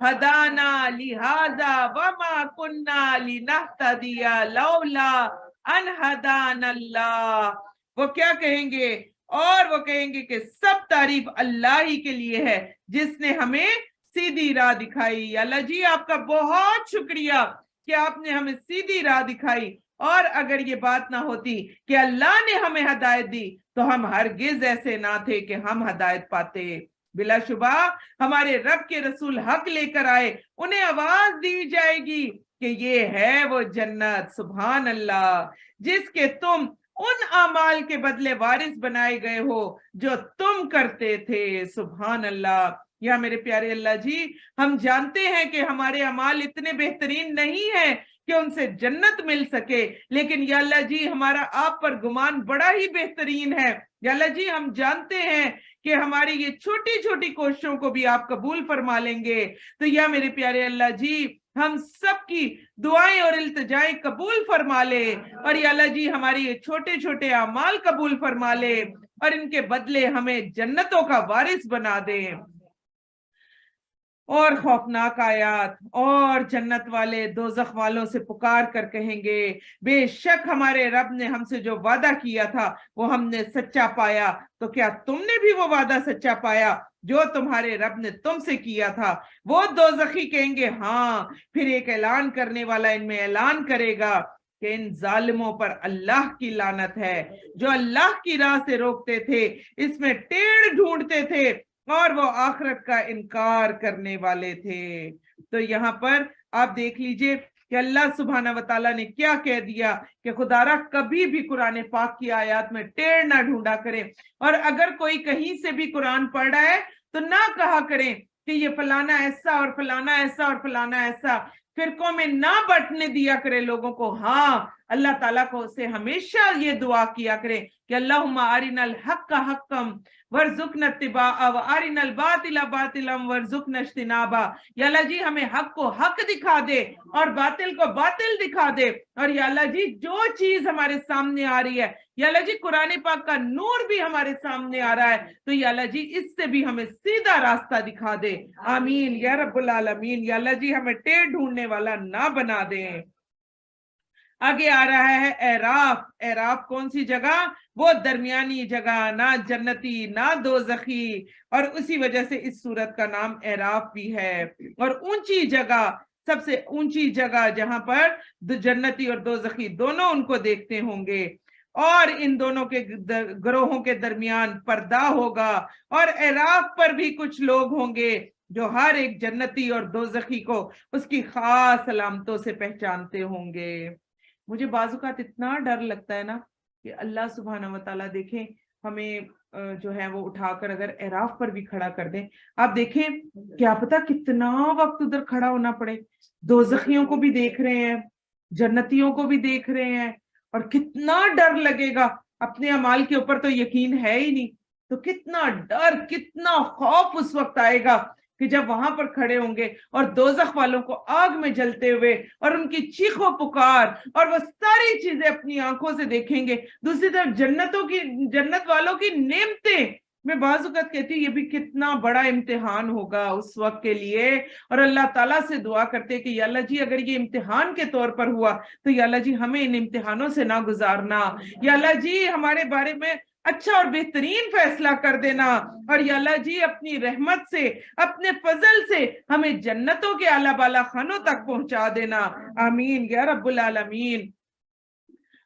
हदाना लिहाज़ा वमा कुन्ना लिनहतदिया लौला अन हदानल्लाह। वो क्या कहेंगे, और वो कहेंगे कि सब तारीफ अल्लाह ही के लिए है जिसने हमें सीधी राह दिखाई। अल्लाह जी आपका बहुत शुक्रिया कि आपने हमें सीधी राह दिखाई, और अगर ये बात ना होती कि अल्लाह ने हमें हदायत दी तो हम हरगिज ऐसे ना थे कि हम हदायत पाते। बिलाशुबा हमारे रब के रसूल हक लेकर आए, उन्हें आवाज दी जाएगी कि ये है वो जन्नत, सुभान अल्लाह, जिसके तुम उन अमाल के बदले वारिस बनाए गए हो जो तुम करते थे। सुभान अल्लाह। या मेरे प्यारे अल्लाह जी, हम जानते हैं कि हमारे अमाल इतने बेहतरीन नहीं है कि उनसे जन्नत मिल सके, लेकिन या अल्लाह जी हमारा आप पर गुमान बड़ा ही बेहतरीन है। या अल्लाह जी हम जानते हैं कि हमारी ये छोटी छोटी कोशिशों को भी आप कबूल फरमा लेंगे। तो या मेरे प्यारे अल्लाह जी हम सबकी दुआएं और इल्तिजाएं कबूल फरमा ले, और या अल्लाह जी हमारी ये छोटे छोटे अमाल कबूल फरमा ले, और इनके बदले हमें जन्नतों का वारिस बना दे। और खौफनाक आयात, और जन्नत वाले दोजख वालों से पुकार कर कहेंगे, बेशक हमारे रब ने हमसे जो वादा किया था वो हमने सच्चा पाया, तो क्या तुमने भी वो वादा सच्चा पाया जो तुम्हारे रब ने तुमसे किया था। वो दोजखी कहेंगे हाँ। फिर एक ऐलान करने वाला इनमें ऐलान करेगा कि इन जालिमों पर अल्लाह की लानत है, जो अल्लाह की राह से रोकते थे, इसमें टेढ़ ढूंढते थे, और वो आखिरत का इनकार करने वाले थे। तो यहाँ पर आप देख लीजिए कि अल्लाह सुब्हाना व तआला ने क्या कह दिया कि खुदारा कभी भी कुरान पाक की आयत में टेढ़ ना ढूंढा करें, और अगर कोई कहीं से भी कुरान पढ़ रहा है तो ना कहा करें कि ये फलाना ऐसा और फलाना ऐसा और फलाना ऐसा, फिरकों में ना बंटने दिया करे लोगों को। हाँ, अल्लाह ताला को से हमेशा ये दुआ किया करे कि अल्लाहुम्मा अरिनल हक्का हक्कम वर्जुकना इत्तिबाअ व अरिनल बातिला बातिलम वर्जुकना इज्तिनाबा। या अल्लाह जी हमें हक को हक दिखा दे और बातिल को बातिल दिखा दे, और या अल्लाह जी जो चीज हमारे सामने आ रही है, या अल्लाह जी कुरान पाक का नूर भी हमारे सामने आ रहा है, तो या अल्लाह जी इससे भी हमें सीधा रास्ता दिखा दे। आमीन या रब्बुल आलमीन। या अल्लाह जी हमें टेढ़ ढूंढने वाला ना बना दे। आगे आ रहा है एराफ। एराफ कौन सी जगह, वो दरमियानी जगह, ना जन्नती ना दोजखी, और उसी वजह से इस सूरत का नाम एराफ भी है। और ऊंची जगह, सबसे ऊंची जगह जहां पर जन्नती और दोजखी दोनों उनको देखते होंगे, और इन दोनों के ग्रोहों के दरमियान पर्दा होगा, और एराफ पर भी कुछ लोग होंगे जो हर एक जन्नती और दोजखी को उसकी खास अलामतों से पहचानते होंगे। मुझे बाजुकात इतना डर लगता है ना कि अल्लाह सुब्हाना व तआला देखें हमें जो है वो उठाकर अगर एराफ पर भी खड़ा कर दें। आप देखें क्या पता कितना वक्त उधर खड़ा होना पड़े। दोजखियों को भी देख रहे हैं, जन्नतियों को भी देख रहे हैं, और कितना डर लगेगा। अपने अमाल के ऊपर तो यकीन है ही नहीं, तो कितना डर, कितना खौफ उस वक्त आएगा कि जब वहां पर खड़े होंगे और दोजख वालों को आग में जलते हुए और उनकी चीखों पुकार और वो सारी चीजें अपनी आंखों से देखेंगे। दूसरी तरफ जन्नत वालों की नेमतें, मैं बाजुकत कहती हूँ ये भी कितना बड़ा इम्तिहान होगा उस वक्त के लिए। और अल्लाह ताला से दुआ करते कि या अल्लाह जी अगर ये इम्तिहान के तौर पर हुआ तो या अल्लाह जी हमें इन इम्तिहानों से ना गुजारना। या अल्लाह जी हमारे बारे में अच्छा और बेहतरीन फैसला कर देना, और या अल्लाह जी अपनी रहमत से, अपने फजल से हमें जन्नतों के आला बाला खानों तक पहुंचा देना। आमीन या रब्बुल आलमीन।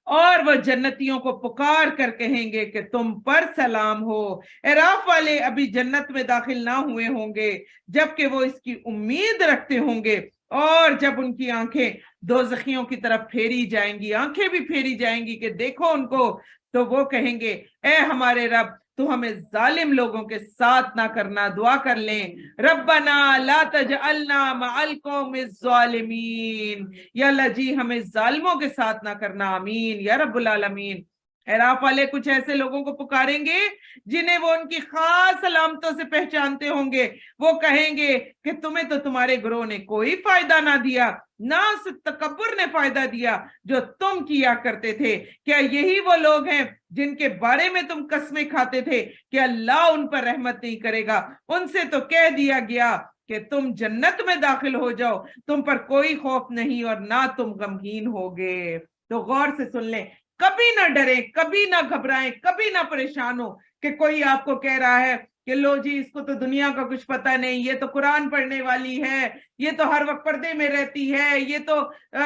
और वह जन्नतियों को पुकार कर कहेंगे कि तुम पर सलाम हो। एराफ वाले अभी जन्नत में दाखिल ना हुए होंगे, जबकि वो इसकी उम्मीद रखते होंगे, और जब उनकी आंखें दोजखियों की तरफ फेरी जाएंगी, आंखें भी फेरी जाएंगी कि देखो उनको, तो वो कहेंगे ए हमारे रब तू हमें जालिम लोगों के साथ ना करना। दुआ कर लें, रब्बना ला तजअलना मअल कौमिज़ ज़ालिमीन। या अल्लाह जी हमें जालिमों के साथ ना करना। आमीन या रब्बुल आलमीन। एराफ वाले कुछ ऐसे लोगों को पुकारेंगे जिन्हें वो उनकी खास अलामतों से पहचानते होंगे। वो कहेंगे कि तुम्हें तो तुम्हारे ग्रोह ने कोई फायदा ना दिया, ना उस तकब्बुर ने फायदा दिया जो तुम किया करते थे। क्या यही वो लोग हैं जिनके बारे में तुम कसमें खाते थे कि अल्लाह उन पर रहमत नहीं करेगा? उनसे तो कह दिया गया कि तुम जन्नत में दाखिल हो जाओ, तुम पर कोई खौफ नहीं और ना तुम गमगीन होगे। तो गौर से सुन लें, कभी ना डरें, कभी ना घबराएं, कभी ना परेशान हो कि कोई आपको कह रहा है कि लो जी इसको तो दुनिया का कुछ पता नहीं, ये तो कुरान पढ़ने वाली है, ये तो हर वक्त पर्दे में रहती है, ये तो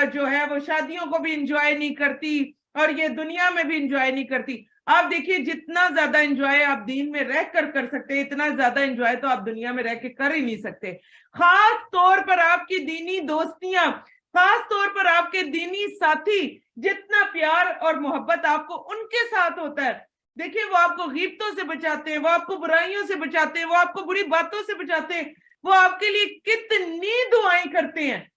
जो है वो शादियों को भी इंजॉय नहीं करती और ये दुनिया में भी इंजॉय नहीं करती। आप देखिए, जितना ज्यादा एंजॉय आप दीन में रह कर सकते हैं, इतना ज्यादा एंजॉय तो आप दुनिया में रह के कर ही नहीं सकते। खास तौर पर आपकी दीनी दोस्तियां, खास तौर पर आपके दीनी साथी, जितना प्यार और मोहब्बत आपको उनके साथ होता है, देखिए वो आपको गीबतों से बचाते हैं, वो आपको बुराइयों से बचाते हैं, वो आपको बुरी बातों से बचाते हैं, वो आपके लिए कितनी दुआएं करते हैं।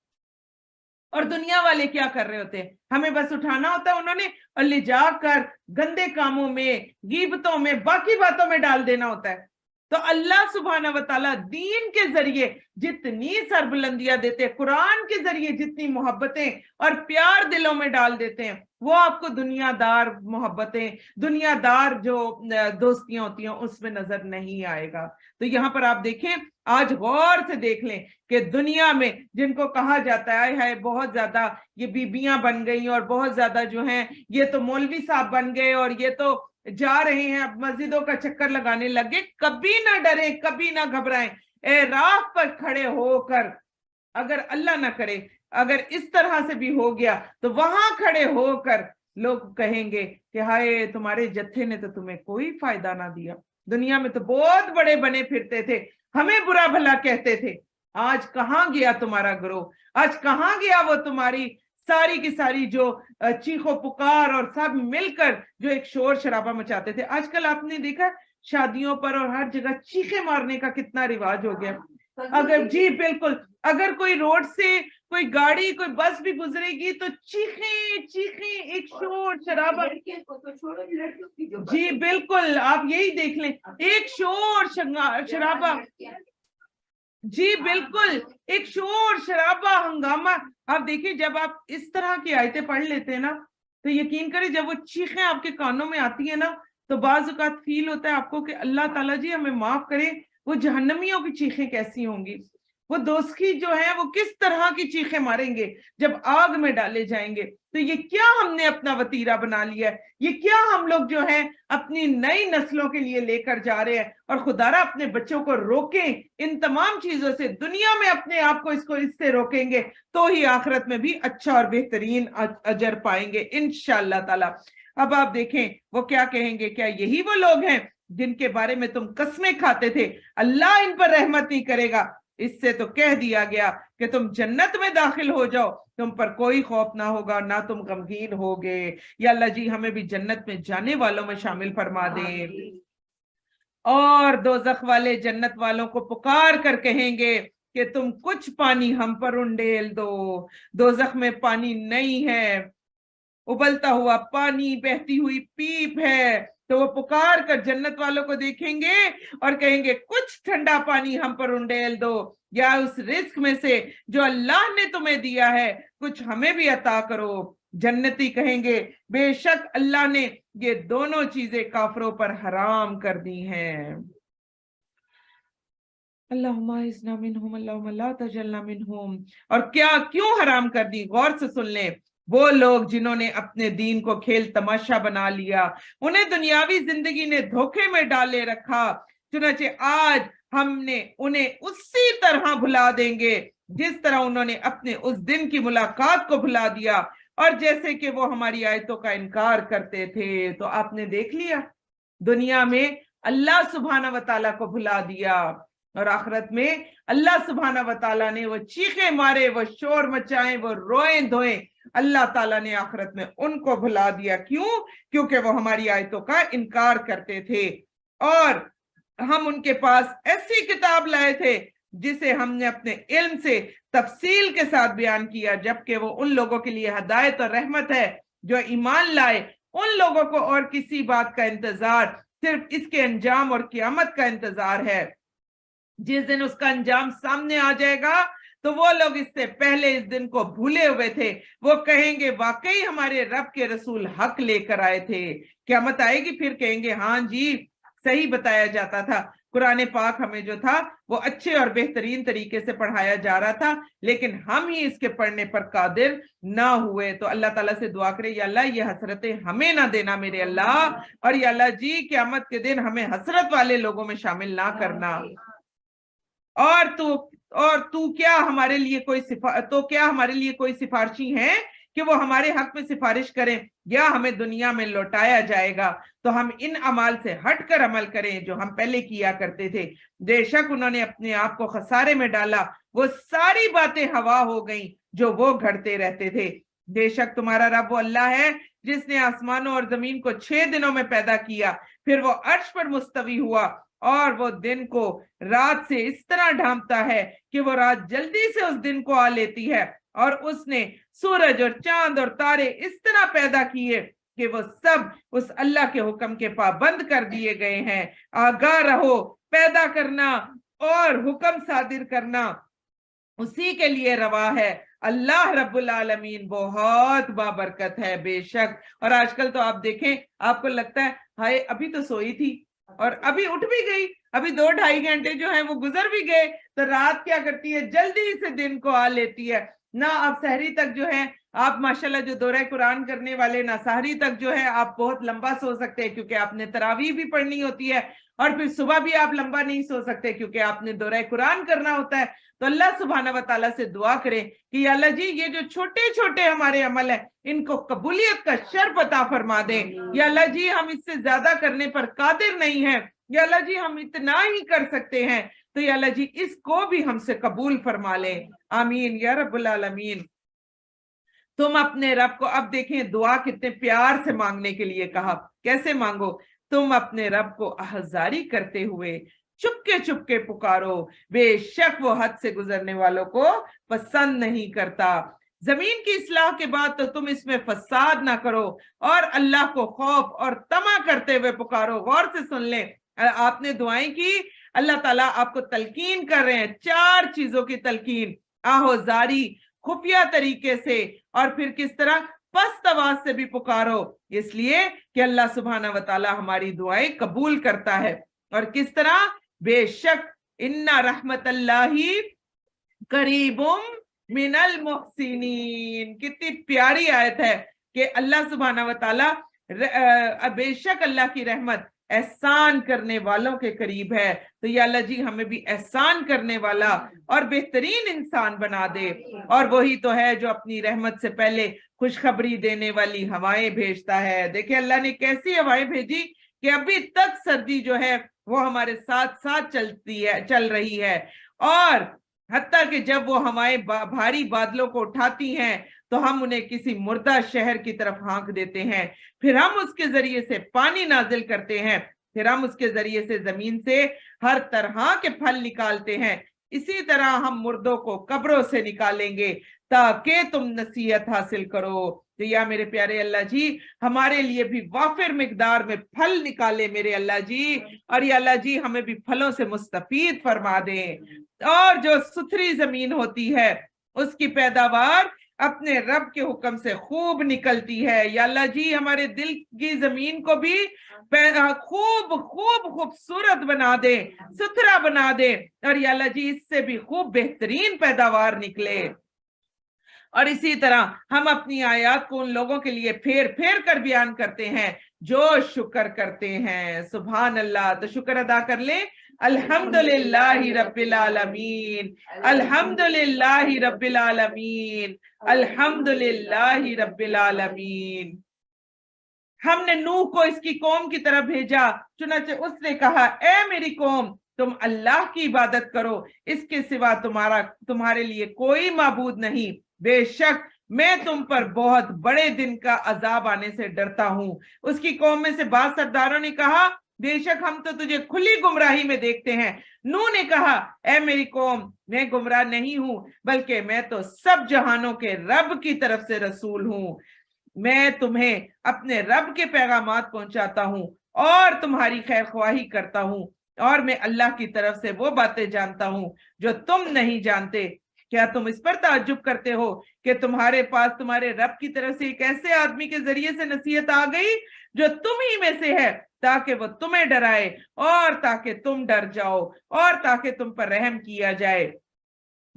और दुनिया वाले क्या कर रहे होते हैं? हमें बस उठाना होता है उन्होंने और ले जाकर गंदे कामों में, गीबतों में, बाकी बातों में डाल देना होता है। तो अल्लाह सुब्हाना व तआला दीन के जरिए जितनी सरबुलंदियां देते हैं, कुरान के जरिए जितनी मोहब्बतें और प्यार दिलों में डाल देते हैं, वो आपको दुनियादार मोहब्बतें, दुनियादार जो दोस्तियां होती हैं उसमें नजर नहीं आएगा। तो यहाँ पर आप देखें, आज गौर से देख लें कि दुनिया में जिनको कहा जाता है बहुत ज्यादा ये बीबियां बन गई और बहुत ज्यादा जो हैं ये तो मौलवी साहब बन गए और ये तो जा रहे हैं अब मस्जिदों का चक्कर लगाने लगे, कभी ना डरे, कभी ना घबराएं। एराफ पर खड़े होकर, अगर अल्लाह ना करे अगर इस तरह से भी हो गया तो वहां खड़े होकर लोग कहेंगे कि हाय तुम्हारे जत्थे ने तो तुम्हें कोई फायदा ना दिया, दुनिया में तो बहुत बड़े बने फिरते थे, हमें बुरा भला कहते थे, आज कहाँ गया तुम्हारा ग्रोह, आज कहाँ गया वो तुम्हारी सारी की सारी जो चीखो पुकार और सब मिलकर जो एक शोर शराबा मचाते थे। आजकल आपने देखा शादियों पर और हर जगह चीखे मारने का कितना रिवाज हो गया। अगर जी बिल्कुल, अगर कोई रोड से कोई गाड़ी कोई बस भी गुजरेगी तो चीखे चीखे, एक शोर शराबा। जी बिल्कुल, आप यही देख लें, एक शोर शराबा। जी बिल्कुल, एक शोर शराबा हंगामा। आप देखिए, जब आप इस तरह की आयतें पढ़ लेते हैं ना तो यकीन करें जब वो चीखें आपके कानों में आती है ना तो बाज़ औक़ात फील होता है आपको कि अल्लाह ताला जी हमें माफ करे, वो जहन्नमियों की चीखें कैसी होंगी, वो दोस्ती जो है वो किस तरह की चीखें मारेंगे जब आग में डाले जाएंगे। तो ये क्या हमने अपना वतीरा बना लिया है, ये क्या हम लोग जो है अपनी नई नस्लों के लिए लेकर जा रहे हैं। और खुदारा अपने बच्चों को रोकें इन तमाम चीजों से, दुनिया में अपने आप को इससे रोकेंगे तो ही आखिरत में भी अच्छा और बेहतरीन अजर पाएंगे इंशाअल्लाह ताला। अब आप देखें वो क्या कहेंगे, क्या यही वो लोग हैं जिनके बारे में तुम कसमें खाते थे अल्लाह इन पर रहमत नहीं करेगा? इससे तो कह दिया गया कि तुम जन्नत में दाखिल हो जाओ, तुम पर कोई खौफ ना होगा, ना तुम गमगीन होगे। या अल्लाह जी हमें भी जन्नत में जाने वालों में शामिल फरमा दे। और दोजख वाले जन्नत वालों को पुकार कर कहेंगे कि तुम कुछ पानी हम पर उंडेल दो। दोजख में पानी नहीं है, उबलता हुआ पानी, बहती हुई पीप है। तो वो पुकार कर जन्नत वालों को देखेंगे और कहेंगे कुछ ठंडा पानी हम पर उंडेल दो, या उस रिस्क में से जो अल्लाह ने तुम्हें दिया है कुछ हमें भी अता करो। जन्नती कहेंगे बेशक अल्लाह ने ये दोनों चीजें काफरों पर हराम कर दी हैं। अल्लाहुम्मा इज़्ना मिनहुम अल्लाहुम्मा ला तजल्ना मिनहुम। और क्या क्यों हराम कर दी, गौर से सुन लें। वो लोग जिन्होंने अपने दीन को खेल तमाशा बना लिया, उन्हें दुनियावी जिंदगी ने धोखे में डाले रखा, चुनाचे आज हमने उन्हें उसी तरह भुला देंगे जिस तरह उन्होंने अपने उस दिन की मुलाकात को भुला दिया और जैसे कि वो हमारी आयतों का इनकार करते थे। तो आपने देख लिया, दुनिया में अल्लाह सुब्हाना व तआला को भुला दिया और आखिरत में अल्लाह सुब्हाना व तआला ने वो चीखे मारे, वो शोर मचाए, वो रोए धोए, अल्लाह ताला ने आखिरत में उनको भुला दिया। क्यों? क्योंकि वो हमारी आयतों का इनकार करते थे और हम उनके पास ऐसी किताब लाए थे जिसे हमने अपने इल्म से तफसील के साथ बयान किया, जबकि वो उन लोगों के लिए हदायत और रहमत है जो ईमान लाए उन लोगों को और किसी बात का इंतजार, सिर्फ इसके अंजाम और क़यामत का इंतजार है। जिस दिन उसका अंजाम सामने आ जाएगा तो वो लोग इससे पहले इस दिन को भूले हुए थे, वो कहेंगे वाकई हमारे रब के रसूल हक लेकर आए थे। क़यामत आएगी फिर कहेंगे हाँ जी सही बताया जाता था, कुरान पाक हमें जो था वो अच्छे और बेहतरीन तरीके से पढ़ाया जा रहा था, लेकिन हम ही इसके पढ़ने पर कादिर ना हुए। तो अल्लाह ताला से दुआ करे या अल्लाह ये हसरतें हमें ना देना मेरे अल्लाह, और या अल्लाह जी क़यामत के दिन हमें हसरत वाले लोगों में शामिल ना करना। और तू क्या हमारे लिए कोई सिफारिशी हैं कि वो हमारे हक में सिफारिश करें, या हमें दुनिया में लौटाया जाएगा तो हम इन अमाल से हटकर अमल करें जो हम पहले किया करते थे। बेशक उन्होंने अपने आप को खसारे में डाला, वो सारी बातें हवा हो गई जो वो घड़ते रहते थे। बेशक तुम्हारा रब वो अल्लाह है जिसने आसमानों और जमीन को 6 दिनों में पैदा किया, फिर वो अर्श पर मुस्तवी हुआ और वो दिन को रात से इस तरह ढांपता है कि वो रात जल्दी से उस दिन को आ लेती है, और उसने सूरज और चांद और तारे इस तरह पैदा किए कि वो सब उस अल्लाह के हुक्म के पाबंद कर दिए गए हैं। आगाह रहो, पैदा करना और हुक्म सादिर करना उसी के लिए रवा है। अल्लाह रब्बुल आलमीन बहुत बाबरकत है बेशक। और आजकल तो आप देखें, आपको लगता है हाय अभी तो सोई थी और अभी उठ भी गई, अभी 2-2.5 घंटे जो है वो गुजर भी गए, तो रात क्या करती है जल्दी से दिन को आ लेती है ना। आप सहरी तक जो है आप माशाल्लाह जो दौरा कुरान करने वाले ना, सहरी तक जो है आप बहुत लंबा सो सकते हैं क्योंकि आपने तरावी भी पढ़नी होती है, और फिर सुबह भी आप लंबा नहीं सो सकते क्योंकि आपने दौरा कुरान करना होता है। तो अल्लाह सुब्हाना व तआला से दुआ करें कि अल्लाह जी ये जो छोटे छोटे हमारे अमल है इनको कबूलियत का शर्फ अता फरमा दें। या अल्लाह जी हम इससे ज्यादा करने पर कादिर नहीं है, या अल्लाह जी हम इतना ही कर सकते हैं, तो या अल्लाह जी इसको भी हमसे कबूल फरमा लें। आमीन या रब्बुल आलमीन। तुम अपने रब को, अब देखें दुआ कितने प्यार से मांगने के लिए कहा, कैसे मांगो, तुम अपने रब को अहजारी करते हुए चुपके पुकारो, बेशक वो हद से गुजरने वालों को पसंद नहीं करता। जमीन की इस्लाह के बाद तो तुम इसमें फसाद ना करो और अल्लाह को खौफ और तमा करते हुए पुकारो। गौर से सुन ले, आपने दुआएं की, अल्लाह ताला आपको तलकीन कर रहे हैं, 4 चीजों की तलकीन, आहोजारी, खुफिया तरीके से, और फिर किस तरह पस्त आवाज से भी पुकारो, इसलिए कि अल्लाह सुब्हाना व तआला हमारी दुआएं कबूल करता है। और किस तरह, बेशक इन्ना रहमतल्लाही करीबुम मिनल मुहसिनीन, कितनी प्यारी आयत है कि अल्लाह सुब्हाना व तआला बेशक अल्लाह की रहमत एहसान करने वालों के करीब है। तो या अल्लाह जी हमें भी एहसान करने वाला और बेहतरीन इंसान बना दे। और वही तो है जो अपनी रहमत से पहले खुशखबरी देने वाली हवाएं भेजता है। देखिए अल्लाह ने कैसी हवाएं भेजी कि अभी तक सर्दी जो है वो हमारे साथ साथ चल रही है, और हत्ता कि जब वो हवाएं भारी बादलों को उठाती हैं तो हम उन्हें किसी मुर्दा शहर की तरफ हाँक देते हैं, फिर हम उसके जरिए से पानी नाजिल करते हैं, फिर हम उसके जरिए से जमीन से हर तरह के फल निकालते हैं। इसी तरह हम मुर्दों को कब्रों से निकालेंगे ताकि तुम नसीहत हासिल करो। तो या मेरे प्यारे अल्लाह जी हमारे लिए भी वाफिर मिकदार में फल निकाले मेरे अल्लाह जी, और या अल्लाह जी हमें भी फलों से मुस्तफीद फरमा दें। और जो सुथरी जमीन होती है उसकी पैदावार अपने रब के हुक्म से खूब निकलती है। या अल्लाह जी हमारे दिल की जमीन को भी खूब खूबसूरत बना दे, सुथरा बना दे, और या अल्लाह जी इससे भी खूब बेहतरीन पैदावार निकले। और इसी तरह हम अपनी आयत को उन लोगों के लिए फेर फेर कर बयान करते हैं जो शुक्र करते हैं। सुभान अल्लाह। तो शुक्र अदा कर ले, अल्हम्दुलिल्लाहि रब्बिल आलमीन, अल्हम्दुलिल्लाहि रब्बिल आलमीन, अल्हम्दुलिल्लाहि रब्बिल आलमीन। हमने नूह को इसकी कौम की तरफ भेजा, चुनाचे उसने कहा ए मेरी कौम तुम अल्लाह की इबादत करो, इसके सिवा तुम्हारे लिए कोई माबूद नहीं, बेशक मैं तुम पर बहुत बड़े दिन का अजाब आने से डरता हूं। उसकी कौम में से बाद सरदारों ने कहा बेशक हम तो तुझे खुली गुमराही में देखते हैं। नूह ने कहा ए मेरी कौम मैं गुमराह नहीं हूं, बल्कि मैं तो सब जहानों के रब की तरफ से रसूल हूं। मैं तुम्हें अपने रब के पैगामात पहुंचाता हूँ और तुम्हारी खैर ख्वाही करता हूँ, और मैं अल्लाह की तरफ से वो बातें जानता हूँ जो तुम नहीं जानते। क्या तुम इस पर ताज्जुब करते हो कि तुम्हारे पास तुम्हारे रब की तरफ से एक ऐसे आदमी के जरिए से नसीहत आ गई जो तुम ही में से है, ताकि वो तुम्हें डराए और ताकि तुम डर जाओ और ताकि तुम पर रहम किया जाए।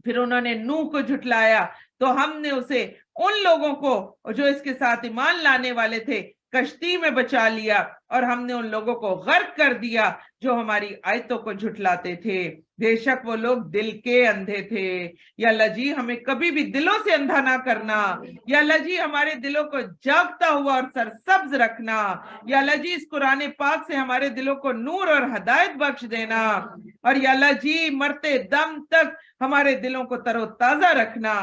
फिर उन्होंने नूह को झुटलाया तो हमने उसे उन लोगों को जो इसके साथ ईमान लाने वाले थे कश्ती में बचा लिया, और हमने उन लोगों को गर्क कर दिया जो हमारी आयतों को झुटलाते थे। बेशक वो लोग दिल के अंधे थे। या अल्लाह जी हमें कभी भी दिलों से अंधा ना करना। या अल्लाह जी हमारे दिलों को जागता हुआ और सरसब्ज रखना। या अल्लाह जी इस कुरान पाक से हमारे दिलों को नूर और हदायत बख्श देना। और या अल्लाह जी मरते दम तक हमारे दिलों को तरोताजा रखना।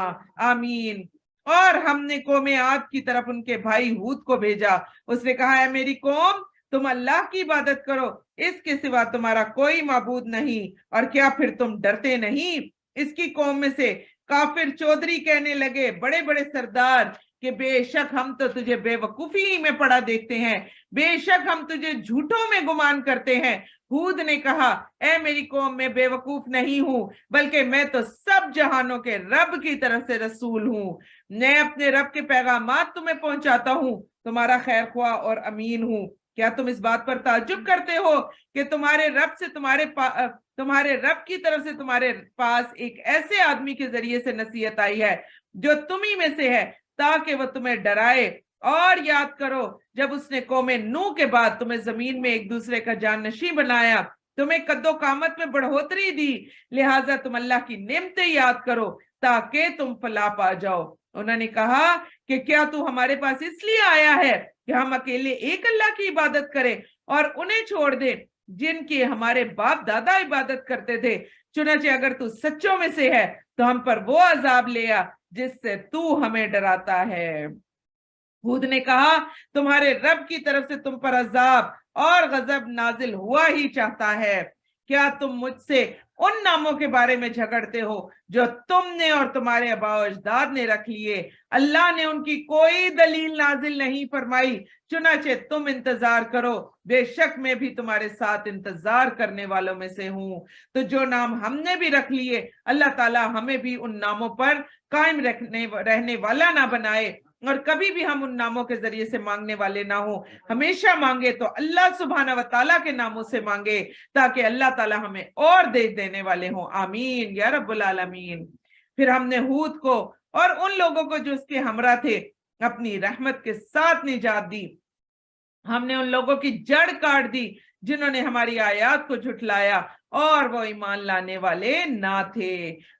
आमीन। और हमने कौमे आद की तरफ उनके भाई हूद को भेजा। उसने कहा है मेरी कौम, तुम अल्लाह की इबादत करो, इसके सिवा तुम्हारा कोई माबूद नहीं, और क्या फिर तुम डरते नहीं। इसकी कौम में से काफिर चौधरी कहने लगे, बड़े बड़े सरदार, कि बेशक हम तो तुझे बेवकूफी में पड़ा देखते हैं, बेशक हम तुझे झूठों में गुमान करते हैं। हूद ने कहा, ए मेरी कौम, मैं बेवकूफ नहीं हूं, बल्कि मैं तो सब जहानों के रब की तरफ से रसूल हूं। मैं अपने रब के पैगामात तुम्हें पहुंचाता हूं, तुम्हारा खैर ख्वाह और अमीन हूं। क्या तुम इस बात पर ताज्जुब करते हो कि तुम्हारे रब से तुम्हारे रब की तरफ से तुम्हारे पास एक ऐसे आदमी के जरिए से नसीहत आई है जो तुम ही में से है, ताकि वह तुम्हें डराए। और याद करो जब उसने कौमे नूह के बाद तुम्हें जमीन में एक दूसरे का जाननशी बनाया, तुम्हें कद्दो कामत में बढ़ोतरी दी, लिहाजा तुम अल्लाह की नेमतें याद करो ताकि तुम फलाह पा जाओ। उन्होंने कहा कि क्या तू हमारे पास इसलिए आया है कि हम अकेले एक अल्लाह की इबादत करें और उन्हें छोड़ दे जिनकी हमारे बाप दादा इबादत करते थे। चुनाचे अगर तू सच्चों में से है तो हम पर वो अजाब ले आ जिससे तू हमें डराता है। हूद ने कहा, तुम्हारे रब की तरफ से तुम पर अजाब और गजब नाजिल हुआ ही चाहता है। क्या तुम मुझसे उन नामों के बारे में झगड़ते हो जो तुमने और तुम्हारे आबा अजदाद ने रख लिए? अल्लाह ने उनकी कोई दलील नाजिल नहीं फरमाई, चुनाचे तुम इंतजार करो, बेशक मैं भी तुम्हारे साथ इंतजार करने वालों में से हूं। तो जो नाम हमने भी रख लिए, अल्लाह ताला हमें भी उन नामों पर कायम रहने वाला ना बनाए, और कभी भी हम उन नामों के जरिए से मांगने वाले ना हो। हमेशा मांगे तो अल्लाह सुब्हाना व ताला के नामों से मांगे, ताकि अल्लाह ताला हमें और दे देने वाले हों। आमीन या रब्बुल आलमीन। फिर हमने हूद को और उन लोगों को जो उसके हमरा थे अपनी रहमत के साथ निजात दी। हमने उन लोगों की जड़ काट दी जिन्होंने हमारी आयात को झुठलाया और वो ईमान लाने वाले ना थे।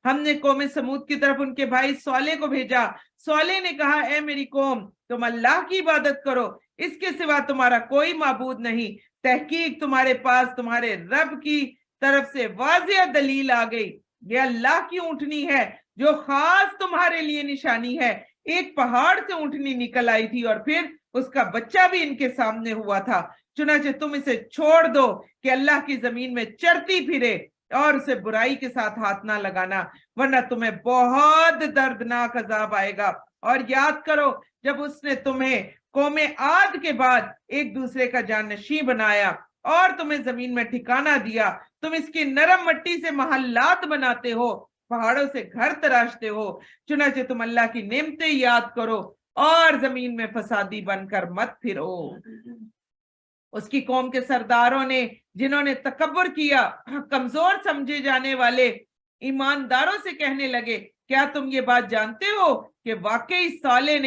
हमने कौम समूद की तरफ उनके भाई स्वाले को भेजा। स्वाले ने कहा, ए मेरी कौम, तुम अल्लाह की इबादत करो, इसके सिवा तुम्हारा कोई माबूद नहीं। तहकीक तुम्हारे पास तुम्हारे रब की तरफ से वाज़िह दलील आ गई। ये अल्लाह की ऊंटनी है जो खास तुम्हारे लिए निशानी है। एक पहाड़ से ऊंटनी निकल आई थी और फिर उसका बच्चा भी इनके सामने हुआ था। चुनाचे तुम इसे छोड़ दो कि अल्लाह की जमीन में चरती फिरे, और उसे बुराई के साथ हाथ ना लगाना, वरना तुम्हें बहुत दर्दनाक अजाब आएगा। और याद करो जब उसने तुम्हें कौमे आद के बाद एक दूसरे का जाननशी बनाया और तुम्हें जमीन में ठिकाना दिया, तुम इसकी नरम मिट्टी से महल्लात बनाते हो, पहाड़ों से घर तराशते हो। चुनाचे तुम अल्लाह की नेमतें याद करो और जमीन में फसादी बनकर मत फिरो। उसकी कौम के सरदारों ने, जिन्होंने तकब्बुर किया, कमजोर समझे जाने वाले ईमानदारों से कहने लगे, क्या तुम ये बात जानते हो कि वाकई साले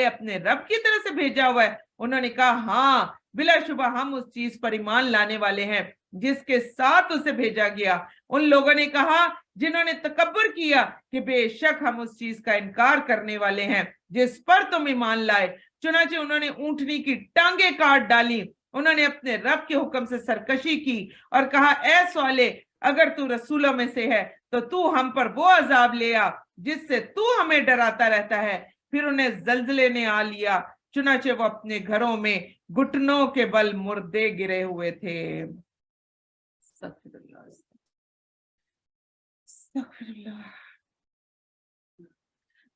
अपने रब की तरफ से भेजा हुआ है? उन्होंने कहा, हाँ बिलाशुबा हम उस चीज पर ईमान लाने वाले हैं जिसके साथ उसे भेजा गया। उन लोगों ने कहा जिन्होंने तकब्बुर किया कि बेशक हम उस चीज का इनकार करने वाले हैं जिस पर तुम ईमान लाए। चुनाचे उन्होंने ऊंटनी की टांगे काट डाली। उन्होंने अपने रब के हुक्म से सरकशी की और कहा, ए साले, अगर तू रसूलों में से है तो तू हम पर वो अजाब ले आ जिससे तू हमें डराता रहता है। फिर उन्हें जल्जले ने आ लिया, चुनाचे वो अपने घरों में घुटनों के बल मुर्दे गिरे हुए थे।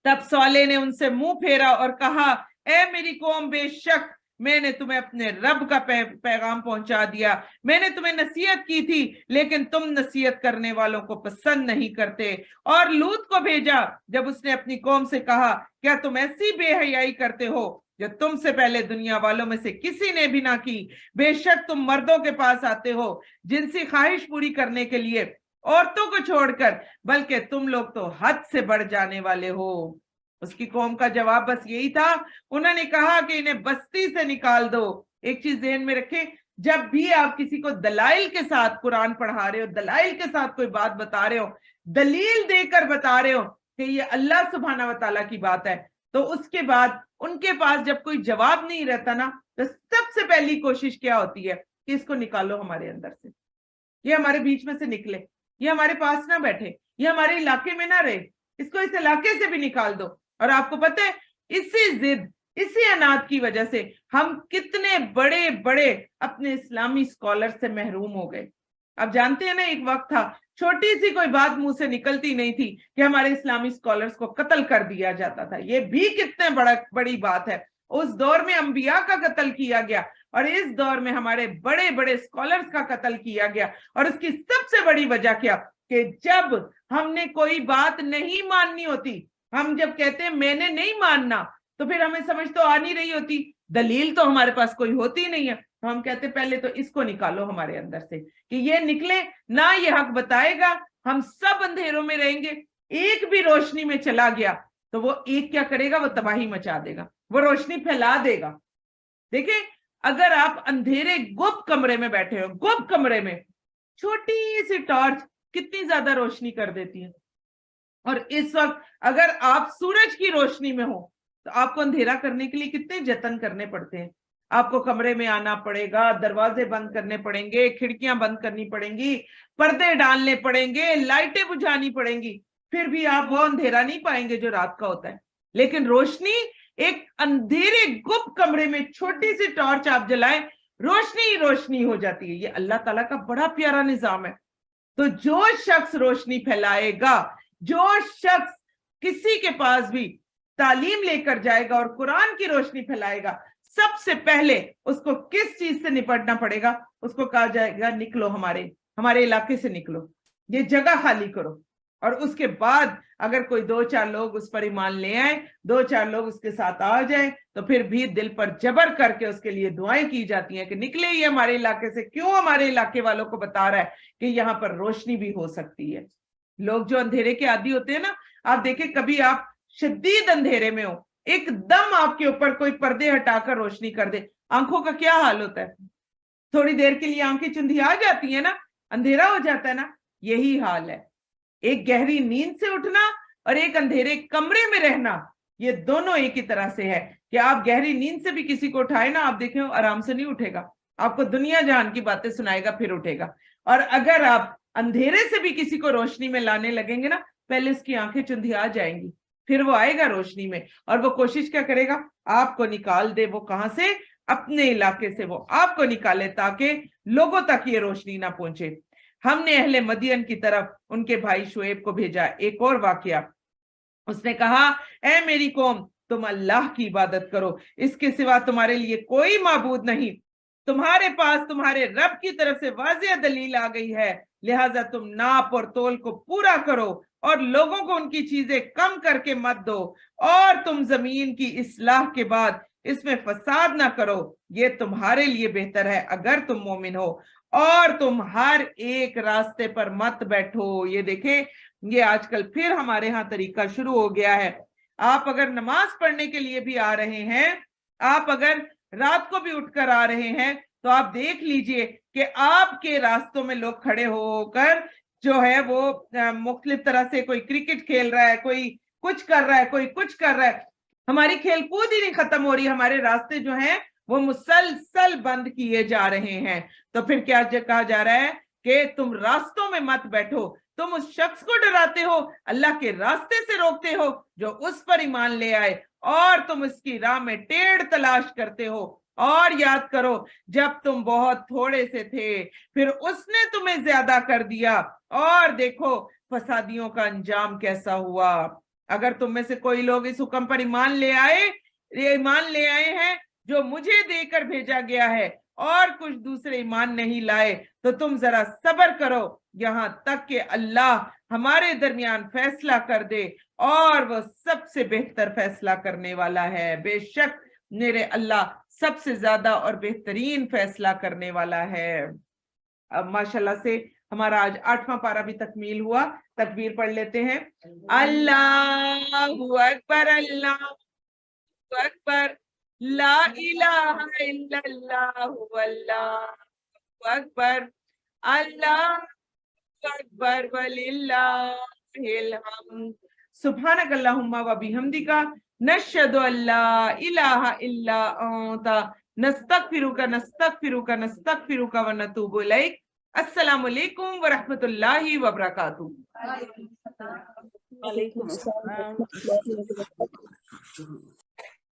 तब सौले ने उनसे मुंह फेरा और कहा, ए मेरी कौम, बेशक मैंने तुम्हें अपने रब का पैगाम पहुंचा दिया, मैंने तुम्हें नसीहत की थी, लेकिन तुम नसीहत करने वालों को पसंद नहीं करते। और लूत को भेजा जब उसने अपनी कौम से कहा, क्या तुम ऐसी बेहयाई करते हो जो तुमसे पहले दुनिया वालों में से किसी ने भी ना की? बेशक तुम मर्दों के पास आते हो जिनसी ख्वाहिश पूरी करने के लिए, औरतों को छोड़कर, बल्कि तुम लोग तो हद से बढ़ जाने वाले हो। उसकी कौम का जवाब बस यही था। उन्होंने कहा कि इन्हें बस्ती से निकाल दो। एक चीज ध्यान में रखें, जब भी आप किसी को दलाइल के साथ कुरान पढ़ा रहे हो, दलाइल के साथ कोई बात बता रहे हो, दलील देकर बता रहे हो कि ये अल्लाह सुब्हाना व तआला की बात है, तो उसके बाद उनके पास जब कोई जवाब नहीं रहता ना, तो सबसे पहली कोशिश क्या होती है कि इसको निकालो हमारे अंदर से, ये हमारे बीच में से निकले, ये हमारे पास ना बैठे, ये हमारे इलाके में ना रहे, इसको इस इलाके से भी निकाल दो। और आपको पता है, इसी जिद, इसी अनाद की वजह से हम कितने बड़े बड़े अपने इस्लामी स्कॉलर से महरूम हो गए। आप जानते हैं ना, एक वक्त था छोटी सी कोई बात मुंह से निकलती नहीं थी कि हमारे इस्लामी स्कॉलर्स को कत्ल कर दिया जाता था। ये भी कितने बड़ी बात है। उस दौर में अंबिया का कत्ल किया गया और इस दौर में हमारे बड़े बड़े स्कॉलर्स का कत्ल किया गया। और उसकी सबसे बड़ी वजह क्या, कि जब हमने कोई बात नहीं माननी होती, हम जब कहते हैं मैंने नहीं मानना, तो फिर हमें समझ तो आ नहीं रही होती, दलील तो हमारे पास कोई होती नहीं है, तो हम कहते पहले तो इसको निकालो हमारे अंदर से कि ये निकले ना, ये हक बताएगा, हम सब अंधेरों में रहेंगे, एक भी रोशनी में चला गया तो वो एक क्या करेगा, वो तबाही मचा देगा, वो रोशनी फैला देगा। देखिए, अगर आप अंधेरे गुप्त कमरे में बैठे हो, गुप्त कमरे में छोटी सी टॉर्च कितनी ज्यादा रोशनी कर देती है। और इस वक्त अगर आप सूरज की रोशनी में हो तो आपको अंधेरा करने के लिए कितने जतन करने पड़ते हैं। आपको कमरे में आना पड़ेगा, दरवाजे बंद करने पड़ेंगे, खिड़कियां बंद करनी पड़ेंगी, पर्दे डालने पड़ेंगे, लाइटें बुझानी पड़ेंगी, फिर भी आप वो अंधेरा नहीं पाएंगे जो रात का होता है। लेकिन रोशनी, एक अंधेरे गुप्त कमरे में छोटी सी टॉर्च आप जलाएं, रोशनी ही रोशनी हो जाती है। ये अल्लाह ताला का बड़ा प्यारा निजाम है। तो जो शख्स रोशनी फैलाएगा, जो शख्स किसी के पास भी तालीम लेकर जाएगा और कुरान की रोशनी फैलाएगा, सबसे पहले उसको किस चीज से निपटना पड़ेगा, उसको कहा जाएगा निकलो, हमारे इलाके से निकलो, ये जगह खाली करो। और उसके बाद अगर कोई 2-4 लोग उस पर ईमान ले आए, 2-4 लोग उसके साथ आ जाए, तो फिर भी दिल पर जबर करके उसके लिए दुआएं की जाती हैं कि निकले ये हमारे इलाके से। क्यों? हमारे इलाके वालों को बता रहा है कि यहाँ पर रोशनी भी हो सकती है। लोग जो अंधेरे के आदी होते हैं ना, आप देखें, कभी आप शदीद अंधेरे में हो, एकदम आपके ऊपर कोई पर्दे हटाकर रोशनी कर दे, आंखों का क्या हाल होता है? थोड़ी देर के लिए आंखें चुंधिया जाती है ना, अंधेरा हो जाता है ना। यही हाल है, एक गहरी नींद से उठना और एक अंधेरे कमरे में रहना, ये दोनों एक ही तरह से है कि आप गहरी नींद से भी किसी को उठाए ना, आप देखें आराम से नहीं उठेगा, आपको दुनिया जहान की बातें सुनाएगा, फिर उठेगा। और अगर आप अंधेरे से भी किसी को रोशनी में लाने लगेंगे ना, पहले उसकी आंखें चुंधिया जाएंगी, फिर वो आएगा रोशनी में और वो कोशिश क्या करेगा, आपको निकाल दे। वो कहां से? अपने इलाके से वो आपको निकाले ताकि लोगों तक ये रोशनी ना पहुंचे। हमने अहले मदियन की तरफ उनके भाई शुएब को भेजा। एक और वाकया, उसने कहा, ए मेरी कौम, तुम अल्लाह की इबादत करो, इसके सिवा तुम्हारे लिए कोई माबूद नहीं, तुम्हारे पास तुम्हारे रब की तरफ से वाज़ेह दलील आ गई है, लिहाजा तुम नाप और तोल को पूरा करो और लोगों को उनकी चीजें कम करके मत दो, और तुम जमीन की इस्लाह के बाद इसमें फसाद ना करो, ये तुम्हारे लिए बेहतर है अगर तुम मोमिन हो, और तुम हर एक रास्ते पर मत बैठो। ये देखें, ये आजकल फिर हमारे यहाँ तरीका शुरू हो गया है। आप अगर नमाज पढ़ने के लिए भी आ रहे हैं, आप अगर रात को भी उठकर आ रहे हैं, तो आप देख लीजिए कि आपके रास्तों में लोग खड़े होकर जो है वो मुख्तलिफ तरह से, कोई क्रिकेट खेल रहा है, कोई कुछ कर रहा है, कोई कुछ कर रहा है। हमारी खेल कूद ही नहीं खत्म हो रही, हमारे रास्ते जो हैं वो मुसलसल बंद किए जा रहे हैं। तो फिर क्या कहा जा रहा है कि तुम रास्तों में मत बैठो, तुम उस शख्स को डराते हो, अल्लाह के रास्ते से रोकते हो जो उस पर ईमान ले आए, और तुम उसकी राह में टेढ़ तलाश करते हो। और याद करो, जब तुम बहुत थोड़े से थे, फिर उसने तुम्हें ज्यादा कर दिया, और देखो फसादियों का अंजाम कैसा हुआ। اگر تم میں سے کوئی لوگ اس حکم پر ایمان لے آئے ہیں جو مجھے دے کر بھیجا گیا ہے اور کچھ دوسرے ایمان نہیں لائے تو تم ذرا صبر کرو یہاں تک کہ اللہ ہمارے درمیان فیصلہ کر دے اور وہ سب سے بہتر فیصلہ کرنے والا ہے. بے شک میرے اللہ سب سے زیادہ اور بہترین فیصلہ کرنے والا ہے. اب ماشاءاللہ سے ہمارا آج 8واں پارہ بھی تکمیل ہوا. تکبیر پڑھ لیتے ہیں. اللہ اکبر اللہ اکبر لا الہ الا اللہ واللہ اکبر اللہ اکبر وللہ الحمد. سبحانک اللہم و بحمدک نشہد ان لا الہ الا انت نستغفرک ونتوب الیک. السلام علیکم ورحمۃ اللہ وبرکاتہ. وعلیکم السلام ورحمۃ اللہ وبرکاتہ.